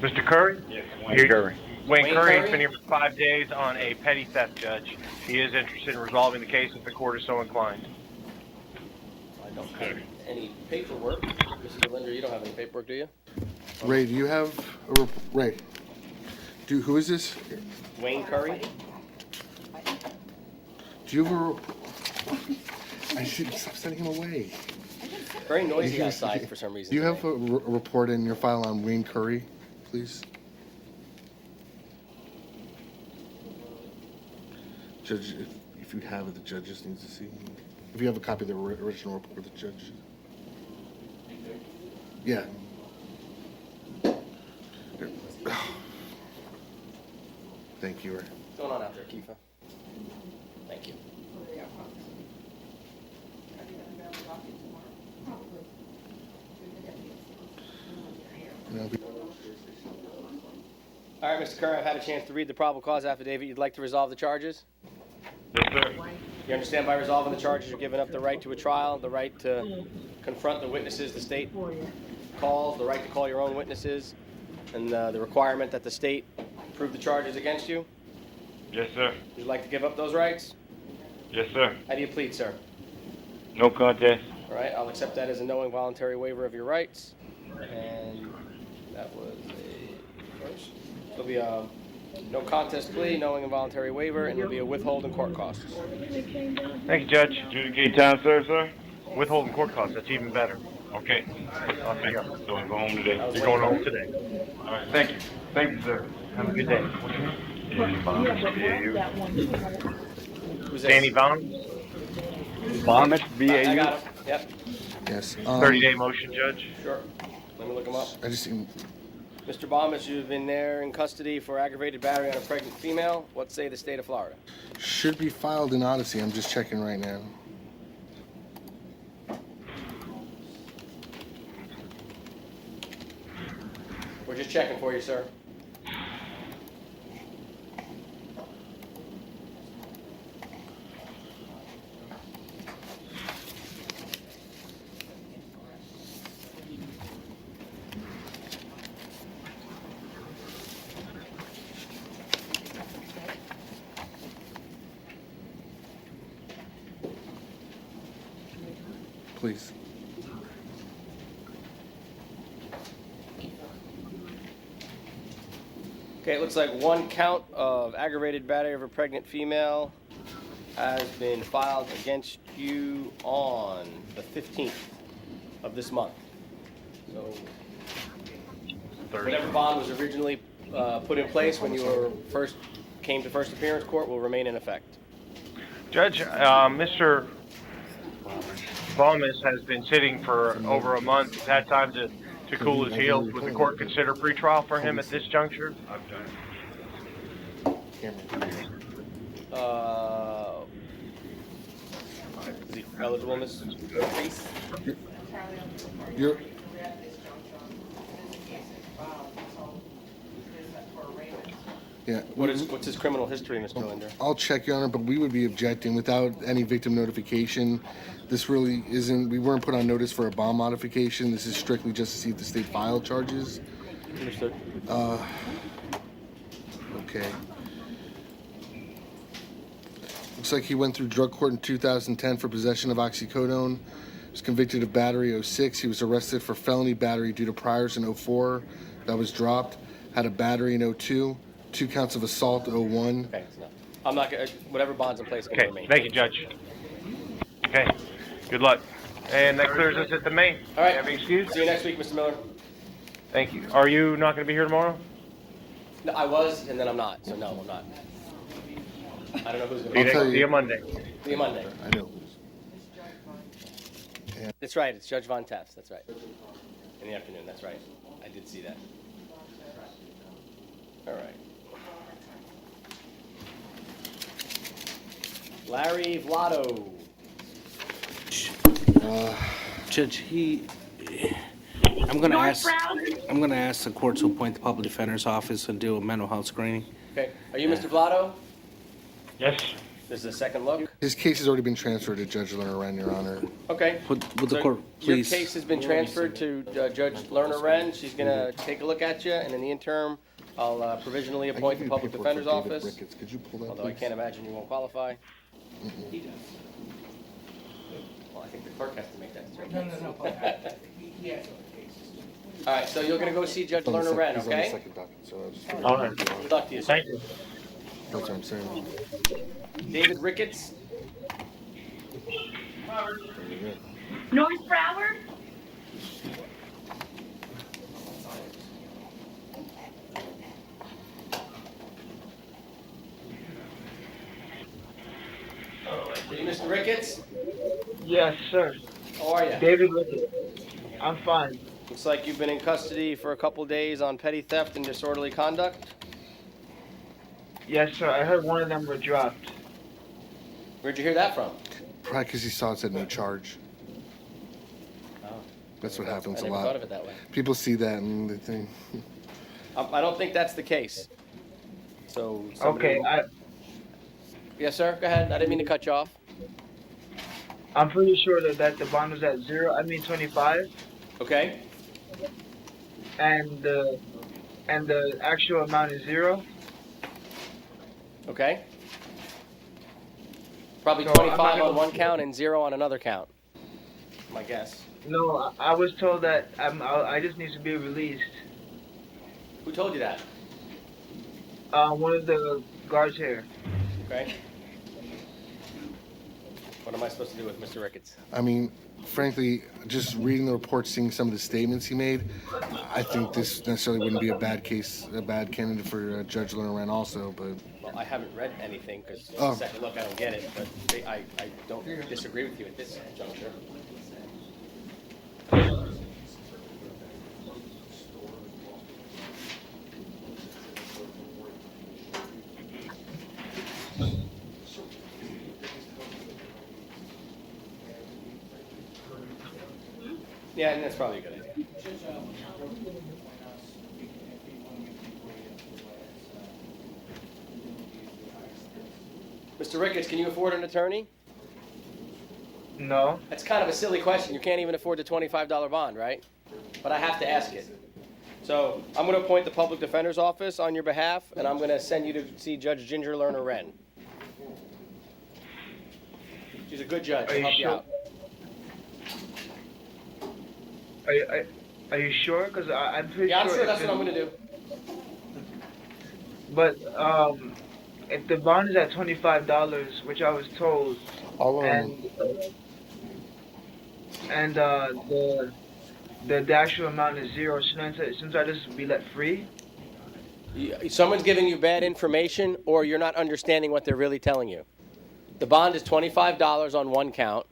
Mr. Curry? Yes, Wayne Curry. Wayne Curry has been here for 5 days on a petty theft, Judge. He is interested in resolving the case if the court is so inclined. I don't have any paperwork. Mr. Linder, you don't have any paperwork, do you? Ray, do you have Ray? Who is this? Wayne Curry? Do you have a I should stop sending him away. Very noisy outside for some reason. Do you have a report in your file on Wayne Curry, please? Judge, if you have it, the judge just needs to see. If you have a copy of the original report, the judge. Yeah. Thank you, Ray. What's going on out there, Kifa? Thank you. All right, Mr. Curry, I've had a chance to read the probable cause affidavit. You'd like to resolve the charges? Yes, sir. You understand by resolving the charges, you're giving up the right to a trial, the right to confront the witnesses the state calls, the right to call your own witnesses, and the requirement that the state prove the charges against you? Yes, sir. You'd like to give up those rights? Yes, sir. How do you plead, sir? No contest. All right, I'll accept that as a knowing voluntary waiver of your rights. And that was a first. There'll be a no contest plea, knowing involuntary waiver, and there'll be a withholding court costs. Thank you, Judge. Adjudicate time, sir. Withholding court costs, that's even better. Okay. I'll see you. So I go home today. You're going home today. All right, thank you. Thank you, sir. Have a good day. What's your name? Who's Danny this? Vaughn? Vomit, I V-A-U. got him. Yep. Yes. 30-day motion, Judge. Sure. Let me look him up. I just seen. Mr. Bombas, you've been there in custody for aggravated battery on a pregnant female. What say the state of Florida? Should be filed in Odyssey. I'm just checking right now. We're just checking for you, sir. Please. Okay, it looks like one count of aggravated battery of a pregnant female has been filed against you on the 15th of this month. So, Thursday. Whatever bond was originally put in place when you came to first appearance court will remain in effect. Judge, Mr. Balmas has been sitting for over a month. He's had time to cool his heels. Would the court consider pretrial for him at this juncture? Is he eligible, Ms. Reese? You're Yeah. What's his criminal history, Mr. Linder? I'll check, Your Honor, but we would be objecting without any victim notification. This really isn't, we weren't put on notice for a bond modification. This is strictly just to see if the state filed charges. Understood. Okay. Looks like he went through drug court in 2010 for possession of oxycodone. He was convicted of battery 06. He was arrested for felony battery due to priors in 04. That was dropped. Had a battery in 02. 2 counts of assault 01. Okay, no. I'm not gonna, whatever bond's in place can Okay, remain. thank you, Judge. Okay, good luck. And that clears us at the main. All right. Have you excused? See you next week, Mr. Miller. Thank you. Are you not going to be here tomorrow? No, I was, and then I'm not. So no, I'm not. I don't know who's going See you Monday. See you Monday. I know. That's right. It's Judge Von Tefts. That's right. In the afternoon. That's right. I did see that. All right. Larry Vlado. Judge, I'm going to ask the court to appoint the public defender's office and do a mental health screening. Okay. Are you Mr. Vlado? Yes. This is a second look. His case has already been transferred to Judge Lerner Wren, Your Honor. Okay. Would the So court please? Your case has been transferred to Judge Lerner Wren. She's going to take a look at you, and in the interim, I'll provisionally appoint the public defender's office. Ricketts. Could you pull that, Although I please? can't imagine you won't qualify. He does. Well, I think the clerk has to make that determination. No. He has other cases. All right, so you're going to go see Judge Lerner Wren, He's on the okay? second docket, so I was just All right. Good luck to you, sir. Thank you. That's what I'm saying. David Ricketts. North Broward? Are you Mr. Ricketts? Yes, sir. How are you? David Ricketts. I'm fine. Looks like you've been in custody for a couple days on petty theft and disorderly conduct. Yes, sir. I heard one of them were dropped. Where'd you hear that from? Probably because he saw it said no charge. Oh. That's what happens I a never lot. thought of it that way. People see that and they think. I don't think that's the case. So. Okay, Yes, sir. Go ahead. I didn't mean to cut you off. I'm pretty sure that the bond was at 25, Okay. and the actual amount is 0. Okay. Probably So I'm not 25 on gonna- one count and 0 on another count. My guess. No, I was told that I just need to be released. Who told you that? One of the guards here. Okay. What am I supposed to do with Mr. Ricketts? I mean, frankly, just reading the report, seeing some of the statements he made, I think this necessarily wouldn't be a bad candidate for Judge Lerner Wren also, but. Well, I haven't read anything because Oh. second look, I don't get it, but I don't disagree with you at this juncture. Yeah, and that's probably a good idea. Mr. Ricketts, can you afford an attorney? No. That's kind of a silly question. You can't even afford the $25 bond, right? But I have to ask it. So I'm going to appoint the public defender's office on your behalf, and I'm going to send you to see Judge Ginger Lerner Wren. She's a good judge. Are She'll you help you sure? out. Are you sure? Because I'm pretty Yeah, I'm sure. sure that's what I'm going to do. But if the bond is at $25, which I was told, and the actual amount is zero. Shouldn't I just be let free? Someone's giving you bad information, or you're not understanding what they're really telling you. The bond is $25 on one count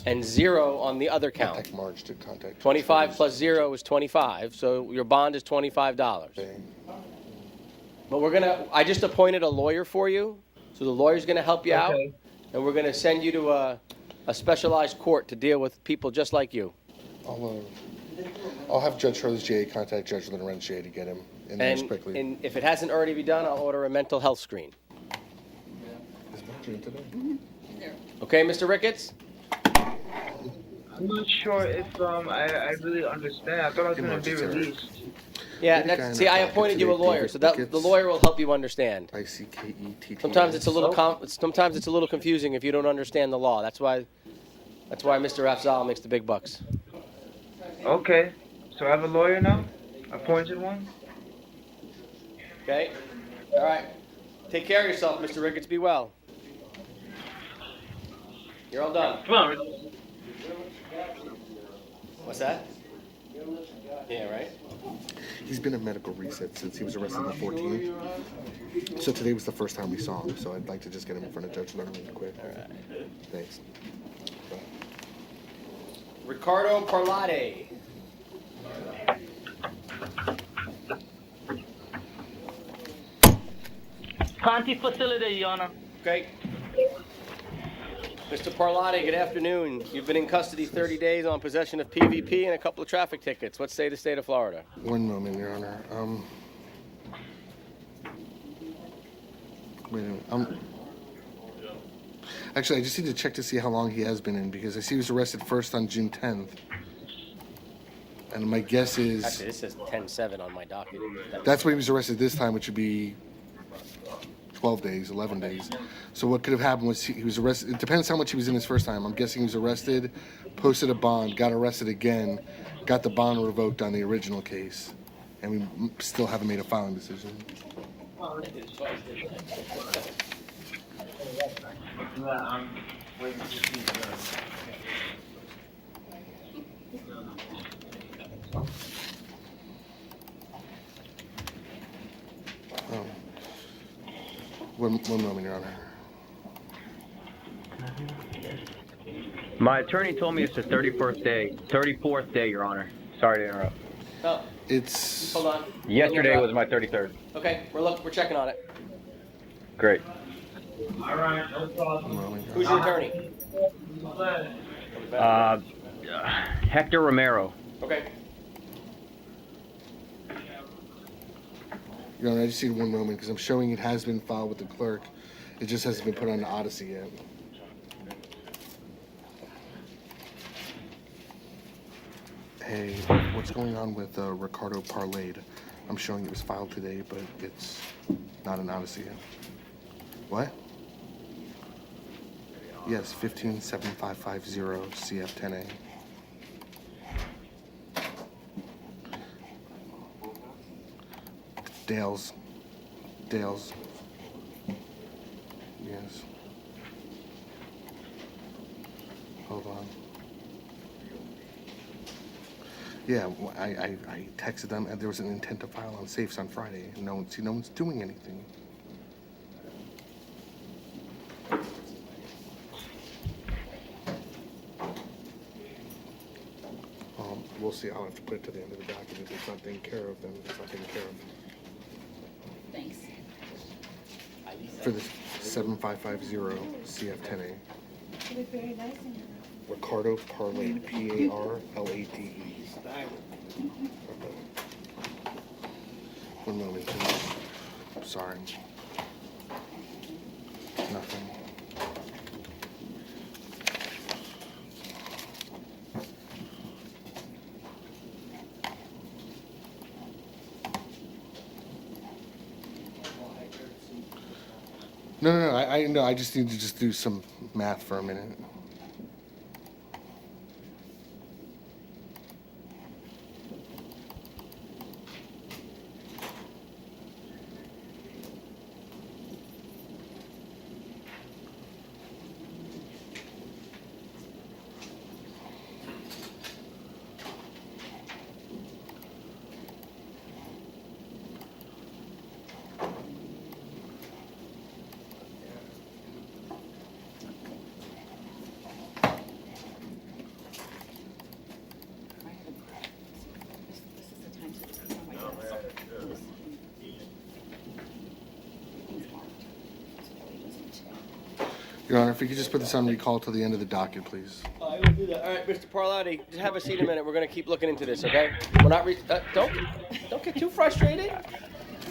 and 0 on the other count. Contact Marge to contact. 25 plus 0 is 25, so your bond is $25. But I just appointed a lawyer for you, so the lawyer's going to help you out, and we're going to send you to a specialized court to deal with people just like you. I'll have Judge Charles J. contact Judge Lorenz J. to get him in there quickly. And if it hasn't already been done, I'll order a mental health screen. Is Marge in today? Okay, Mr. Ricketts? I'm not sure if I really understand. I thought I was going to be released. Yeah, I appointed you a lawyer, so the lawyer will help you understand. ICKETT. Sometimes it's a little confusing if you don't understand the law. That's why Mr. Afzal makes the big bucks. Okay, so I have a lawyer now? Appointed one? Okay? All right. Take care of yourself, Mr. Ricketts. Be well. You're all done. Come on. What's that? Yeah, right? He's been in medical reset since he was arrested on the 14th. So today was the first time we saw him, so I'd like to just get him in front of Judge Lerman quick. All right. Thanks. Ricardo Parlate. County facility, Your Honor. Okay. Mr. Parlate, good afternoon. You've been in custody 30 days on possession of PVP and a couple of traffic tickets. What say the state of Florida? One moment, Your Honor. Wait a minute. Actually, I just need to check to see how long he has been in, because I see he was arrested first on June 10th. And my guess is... Actually, this says 10-7 on my docket. That's when he was arrested this time, which would be 12 days, 11 days. So what could have happened was he was arrested. It depends how much he was in his first time. I'm guessing he was arrested, posted a bond, got arrested again, got the bond revoked on the original case. And we still haven't made a filing decision. One moment, Your Honor. My attorney told me it's the 34th day, Your Honor. Sorry to interrupt. Oh. It's... Hold on. Yesterday was my 33rd. Okay, we're checking on it. Great. All right, no problem. Who's your attorney? Hector Romero. Okay. Your Honor, I just need one moment because I'm showing it has been filed with the clerk. It just hasn't been put on the Odyssey yet. Hey, what's going on with Ricardo Parlate? I'm showing it was filed today, but it's not an Odyssey yet. What? Yes, 157550 CF10A. Dales. Yes. Hold on. Yeah, I texted them, and there was an intent to file on safes on Friday. And no one's doing anything. We'll see. I'll have to put it to the end of the document. If it's not taken care of, then it's not taken care of. Thanks. For the 7550 CF10A. You look very nice in here. Ricardo Parlate, Parlate. One moment, please. Sorry. Nothing. No, I just need to just do some math for a minute. Your Honor, if you could just put this on recall till the end of the docket, please. I will do that. All right, Mr. Parlati, just have a seat a minute. We're going to keep looking into this, okay? We're not don't get too frustrated.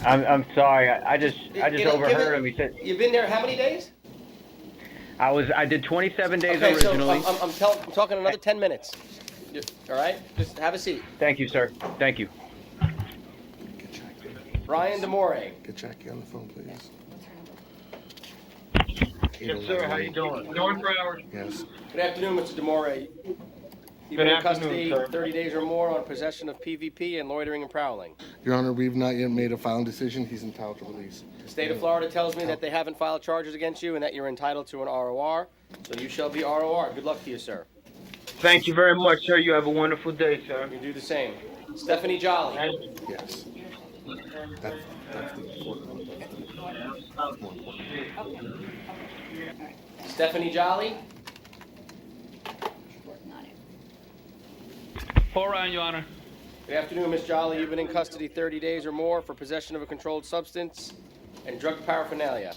I'm sorry. I just overheard him. He said You've been there how many days? I did 27 days Okay, originally. so I'm talking another 10 minutes. All right? Just have a seat. Thank you, sir. Thank you. Brian DeMore. Get Jackie on the phone, please. Yes, sir. How you doing? Doing for hours? Yes. Good afternoon, Mr. DeMore. You've been in custody 30 days or more on possession of PvP and loitering and prowling. Your Honor, we've not yet made a final decision. He's entitled to release. The state of Florida tells me that they haven't filed charges against you and that you're entitled to an ROR, so you shall be ROR. Good luck to you, sir. Thank you very much, sir. You have a wonderful day, sir. You do the same. Stephanie Jolly. Yes. That's the important one. That's more important. Stephanie Jolly. Orion, Your Honor. Good afternoon, Ms. Jolly. You've been in custody 30 days or more for possession of a controlled substance and drug paraphernalia.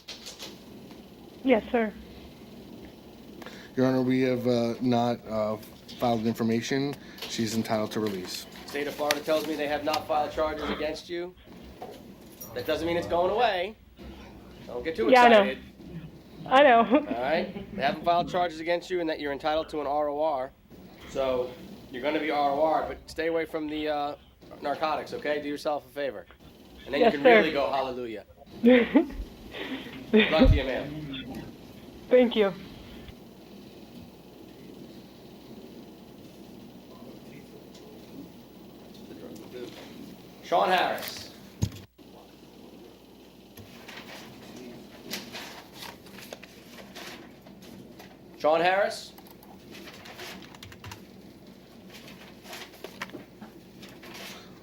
Yes, sir. Your Honor, we have not filed information. She's entitled to release. State of Florida tells me they have not filed charges against you. That doesn't mean it's going away. Don't get too excited. I know. All right? They haven't filed charges against you and that you're entitled to an ROR. So you're going to be ROR, but stay away from the narcotics, okay? Do yourself a favor. And then Yes, you can sir. really go hallelujah. Good luck to you, ma'am. Thank you. Sean Harris. Sean Harris.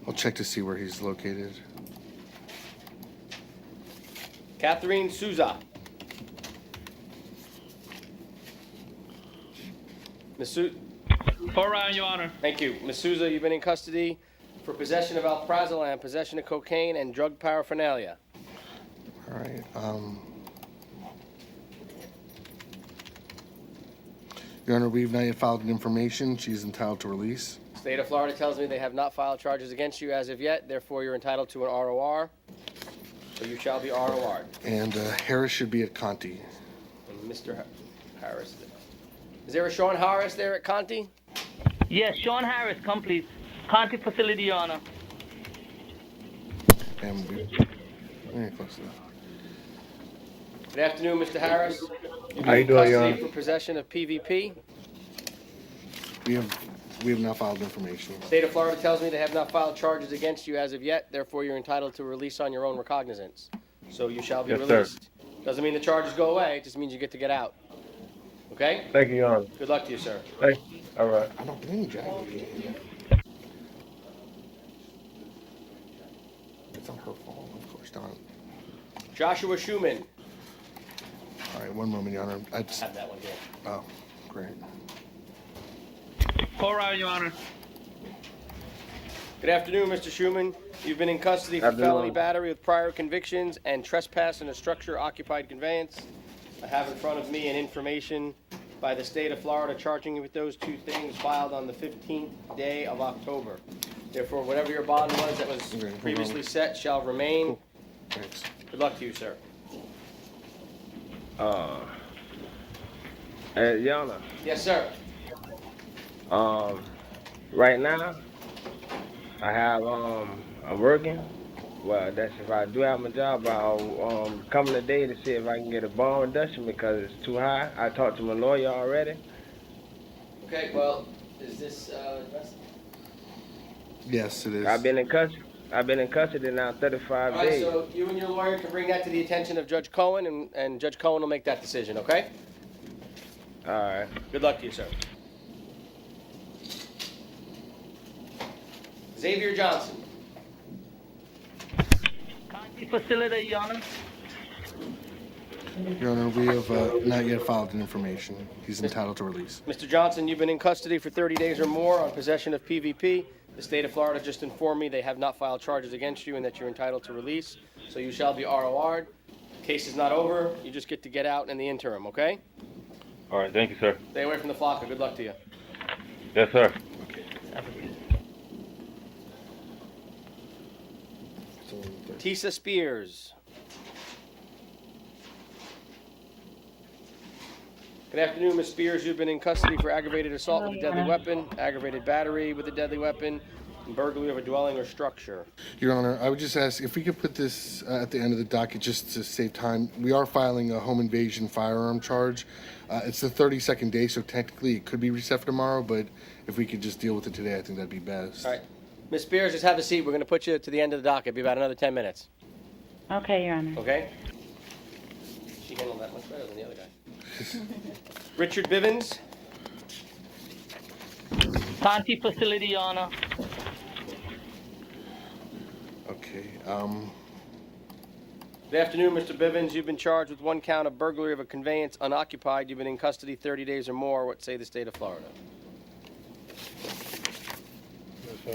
I'll check to see where he's located. Catherine Souza. Orion, Your Honor. Thank you. Ms. Souza, you've been in custody for possession of alprazolam, possession of cocaine, and drug paraphernalia. All right. Your Honor, we've not yet filed information. She's entitled to release. State of Florida tells me they have not filed charges against you as of yet. Therefore, you're entitled to an ROR. So you shall be ROR'd. And Harris should be at Conti. And Mr. Harris. Is there a Sean Harris there at Conti? Yes, Sean Harris, come please. Conti facility, Your Honor. And very close enough. Good afternoon, Mr. Harris. You've How been you in doing, Your custody Honor? for possession of PvP. We have not filed information. State of Florida tells me they have not filed charges against you as of yet. Therefore, you're entitled to release on your own recognizance. So you shall be Yes, sir. released. Doesn't mean the charges go away. It just means you get to get out. Okay? Thank you, Your Honor. Good luck to you, sir. Hey, all right. I don't blame you, Jackie. It's not her fault, of course not. Joshua Schumann. All right, one moment, Your Honor. I just, Have that one here. oh, great. Orion, Your Honor. Good afternoon, Mr. Schumann. You've been in custody for Afternoon. felony battery with prior convictions and trespass in a structure occupied conveyance. I have in front of me an information by the state of Florida charging you with those two things filed on the 15th day of October. Therefore, whatever your bond was that was Okay, hold previously on. set shall remain. Cool. Thanks. Good luck to you, sir. Yana, Yes, sir. right now, I have, I'm working. Well, that's if I do have my job, I'll come today to see if I can get a bond reduction because it's too high. I talked to my lawyer already. Okay, well, is this Yes, it is. I've been in custody now 35 All right, days. so you and your lawyer can bring that to the attention of Judge Cohen, and Judge Cohen will make that decision, okay? All right. Good luck to you, sir. Xavier Johnson. Conti facility, Your Honor. Your Honor, we have not yet filed an information. He's entitled to release. Mr. Johnson, you've been in custody for 30 days or more on possession of PvP. The state of Florida just informed me they have not filed charges against you and that you're entitled to release. So you shall be ROR'd. Case is not over. You just get to get out in the interim, okay? All right, thank you, sir. Stay away from the Flocka. Good luck to you. Yes, sir. Tisa Spears. Good afternoon, Ms. Spears. You've been in custody for aggravated assault with a deadly weapon, aggravated battery with a deadly weapon, and burglary of a dwelling or structure. Your Honor, I would just ask if we could put this at the end of the docket just to save time. We are filing a home invasion firearm charge. It's the 32nd day, so technically it could be reset for tomorrow, but if we could just deal with it today, I think that'd be best. All right. Ms. Spears, just have a seat. We're going to put you to the end of the docket. It'll be about another 10 minutes. Okay, Your Honor. Okay? She handled that much better than the other guy. Richard Bivens. County facility, Your Honor. Okay. Good afternoon, Mr. Bivens. You've been charged with 1 count of burglary of a conveyance unoccupied. You've been in custody 30 days or more. What say the state of Florida?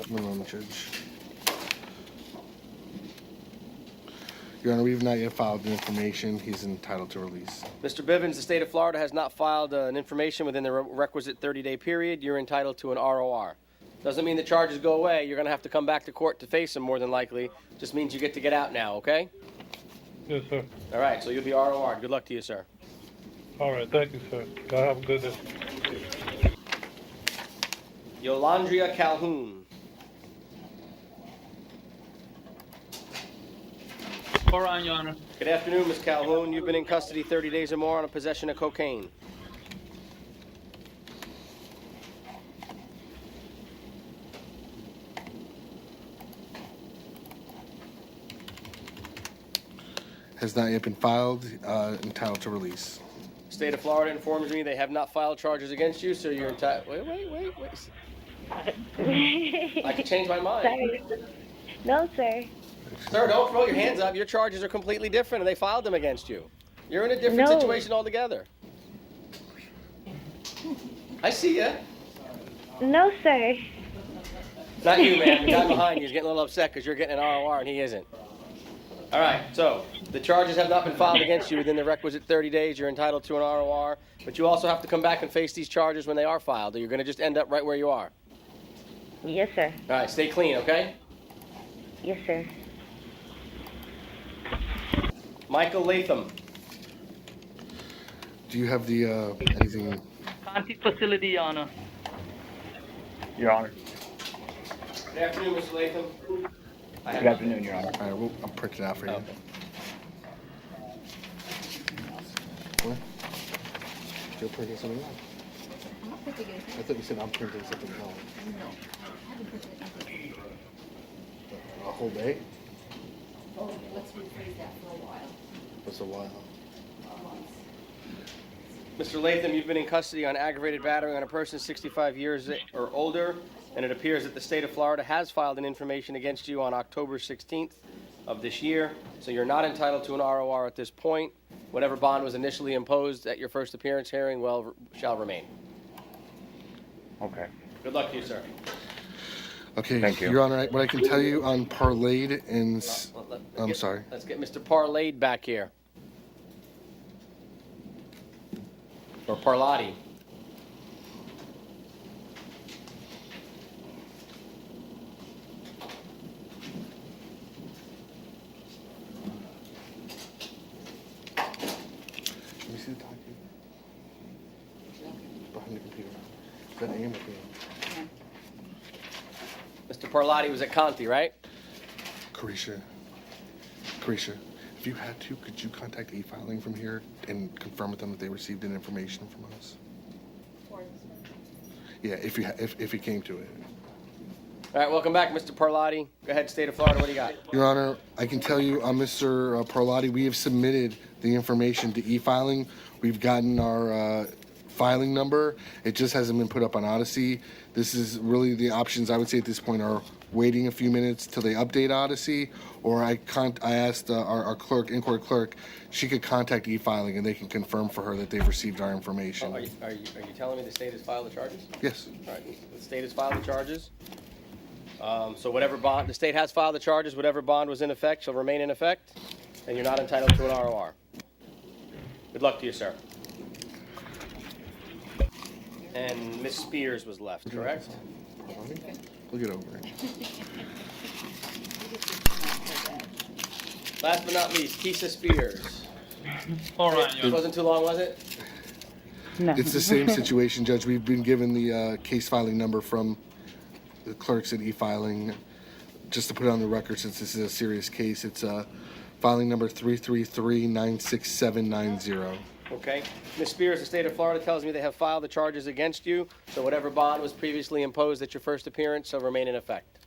One moment, Judge. Your Honor, we have not yet filed the information. He's entitled to release. Mr. Bivens, the state of Florida has not filed an information within the requisite 30-day period. You're entitled to an ROR. Doesn't mean the charges go away. You're going to have to come back to court to face them more than likely. Just means you get out now, okay? Yes, sir. All right, so you'll be ROR'd. Good luck to you, sir. All right, thank you, sir. God have a good day. Yolandria Calhoun. Quorum, Your Honor. Good afternoon, Ms. Calhoun. You've been in custody 30 days or more on a possession of cocaine. Has not yet been filed. Entitled to release. State of Florida informs me they have not filed charges against you, so you're entitled. Wait. I can change my mind. Sorry. No, sir. Sir, don't throw your hands up. Your charges are completely different, and they filed them against you. You're in a different No. situation altogether. I see ya. No, sir. Not you, man. The guy behind you is getting a little upset because you're getting an ROR and he isn't. All right, so the charges have not been filed against you within the requisite 30 days. You're entitled to an ROR, but you also have to come back and face these charges when they are filed, or you're going to just end up right where you are. Yes, sir. All right, stay clean, okay? Yes, sir. Michael Latham. Do you have the anything? County facility, Your Honor. Your Honor. Good afternoon, Mr. Latham. Good afternoon, Your Honor. All right, I'll print it out for you. Okay. What? You're printing something out? I thought you said I'm printing something out. No, I haven't printed anything. A whole day? Oh, let's rephrase that for a while. What's a while? Months. Mr. Latham, you've been in custody on aggravated battery on a person 65 years or older, and it appears that the state of Florida has filed an information against you on October 16th of this year, so you're not entitled to an ROR at this point. Whatever bond was initially imposed at your first appearance hearing, shall remain. Okay. Good luck to you, sir. Okay, Thank you. Your Honor, what I can tell you on parlayed and I'm sorry. Let's get Mr. Parlayed back here. Or Parlati. Let me see the document. Behind the computer. Is that AM or PM? Mr. Parlati was at Conti, right? Carisha, if you had to, could you contact e-filing from here and confirm with them that they received an information from us? Yeah, if it came to it. All right, welcome back, Mr. Parlati. Go ahead, State of Florida, what do you got? Your Honor, I can tell you, Mr. Parlati, we have submitted the information to e-filing. We've gotten our filing number. It just hasn't been put up on Odyssey. This is really the options I would say at this point are waiting a few minutes till they update Odyssey, or I asked our clerk, in-court clerk, she could contact e-filing and they can confirm for her that they've received our information. Are you telling me the state has filed the charges? Yes. All right, the state has filed the charges. So whatever bond, the state has filed the charges, whatever bond was in effect shall remain in effect, and you're not entitled to an ROR. Good luck to you, sir. And Miss Spears was left, correct? We'll get over it. Last but not least, Keisha Spears. All right, It wasn't too long, was it? No. It's the same situation, Judge. We've been given the case filing number from the clerks at e-filing. Just to put it on the record, since this is a serious case, it's filing number 333-96790. Okay. Ms. Spears, the state of Florida tells me they have filed the charges against you, so whatever bond was previously imposed at your first appearance shall remain in effect.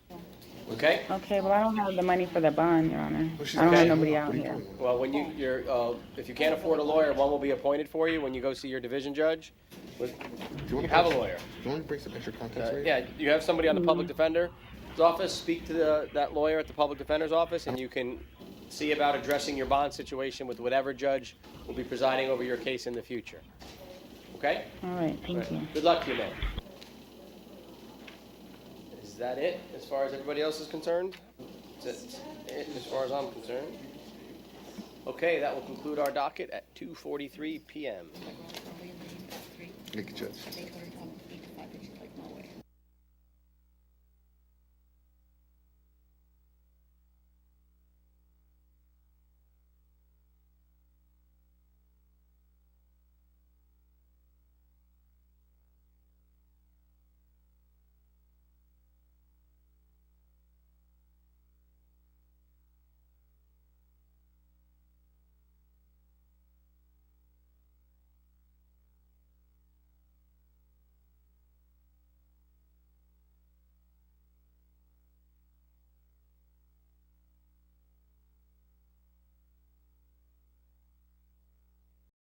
Okay? Okay, well, I don't have the money for the bond, Your Honor. I don't have nobody out here. Well, when if you can't afford a lawyer, one will be appointed for you when you go see your division judge. You have a lawyer. Do you want to bring some extra context, right? Yeah, you have somebody on the public defender's office. Speak to that lawyer at the public defender's office, and you can see about addressing your bond situation with whatever judge will be presiding over your case in the future. Okay? All right, thank you. Good luck to you, man. Is that it as far as everybody else is concerned? That's it as far as I'm concerned. Okay, that will conclude our docket at 2:43 p.m. Thank you, Judge.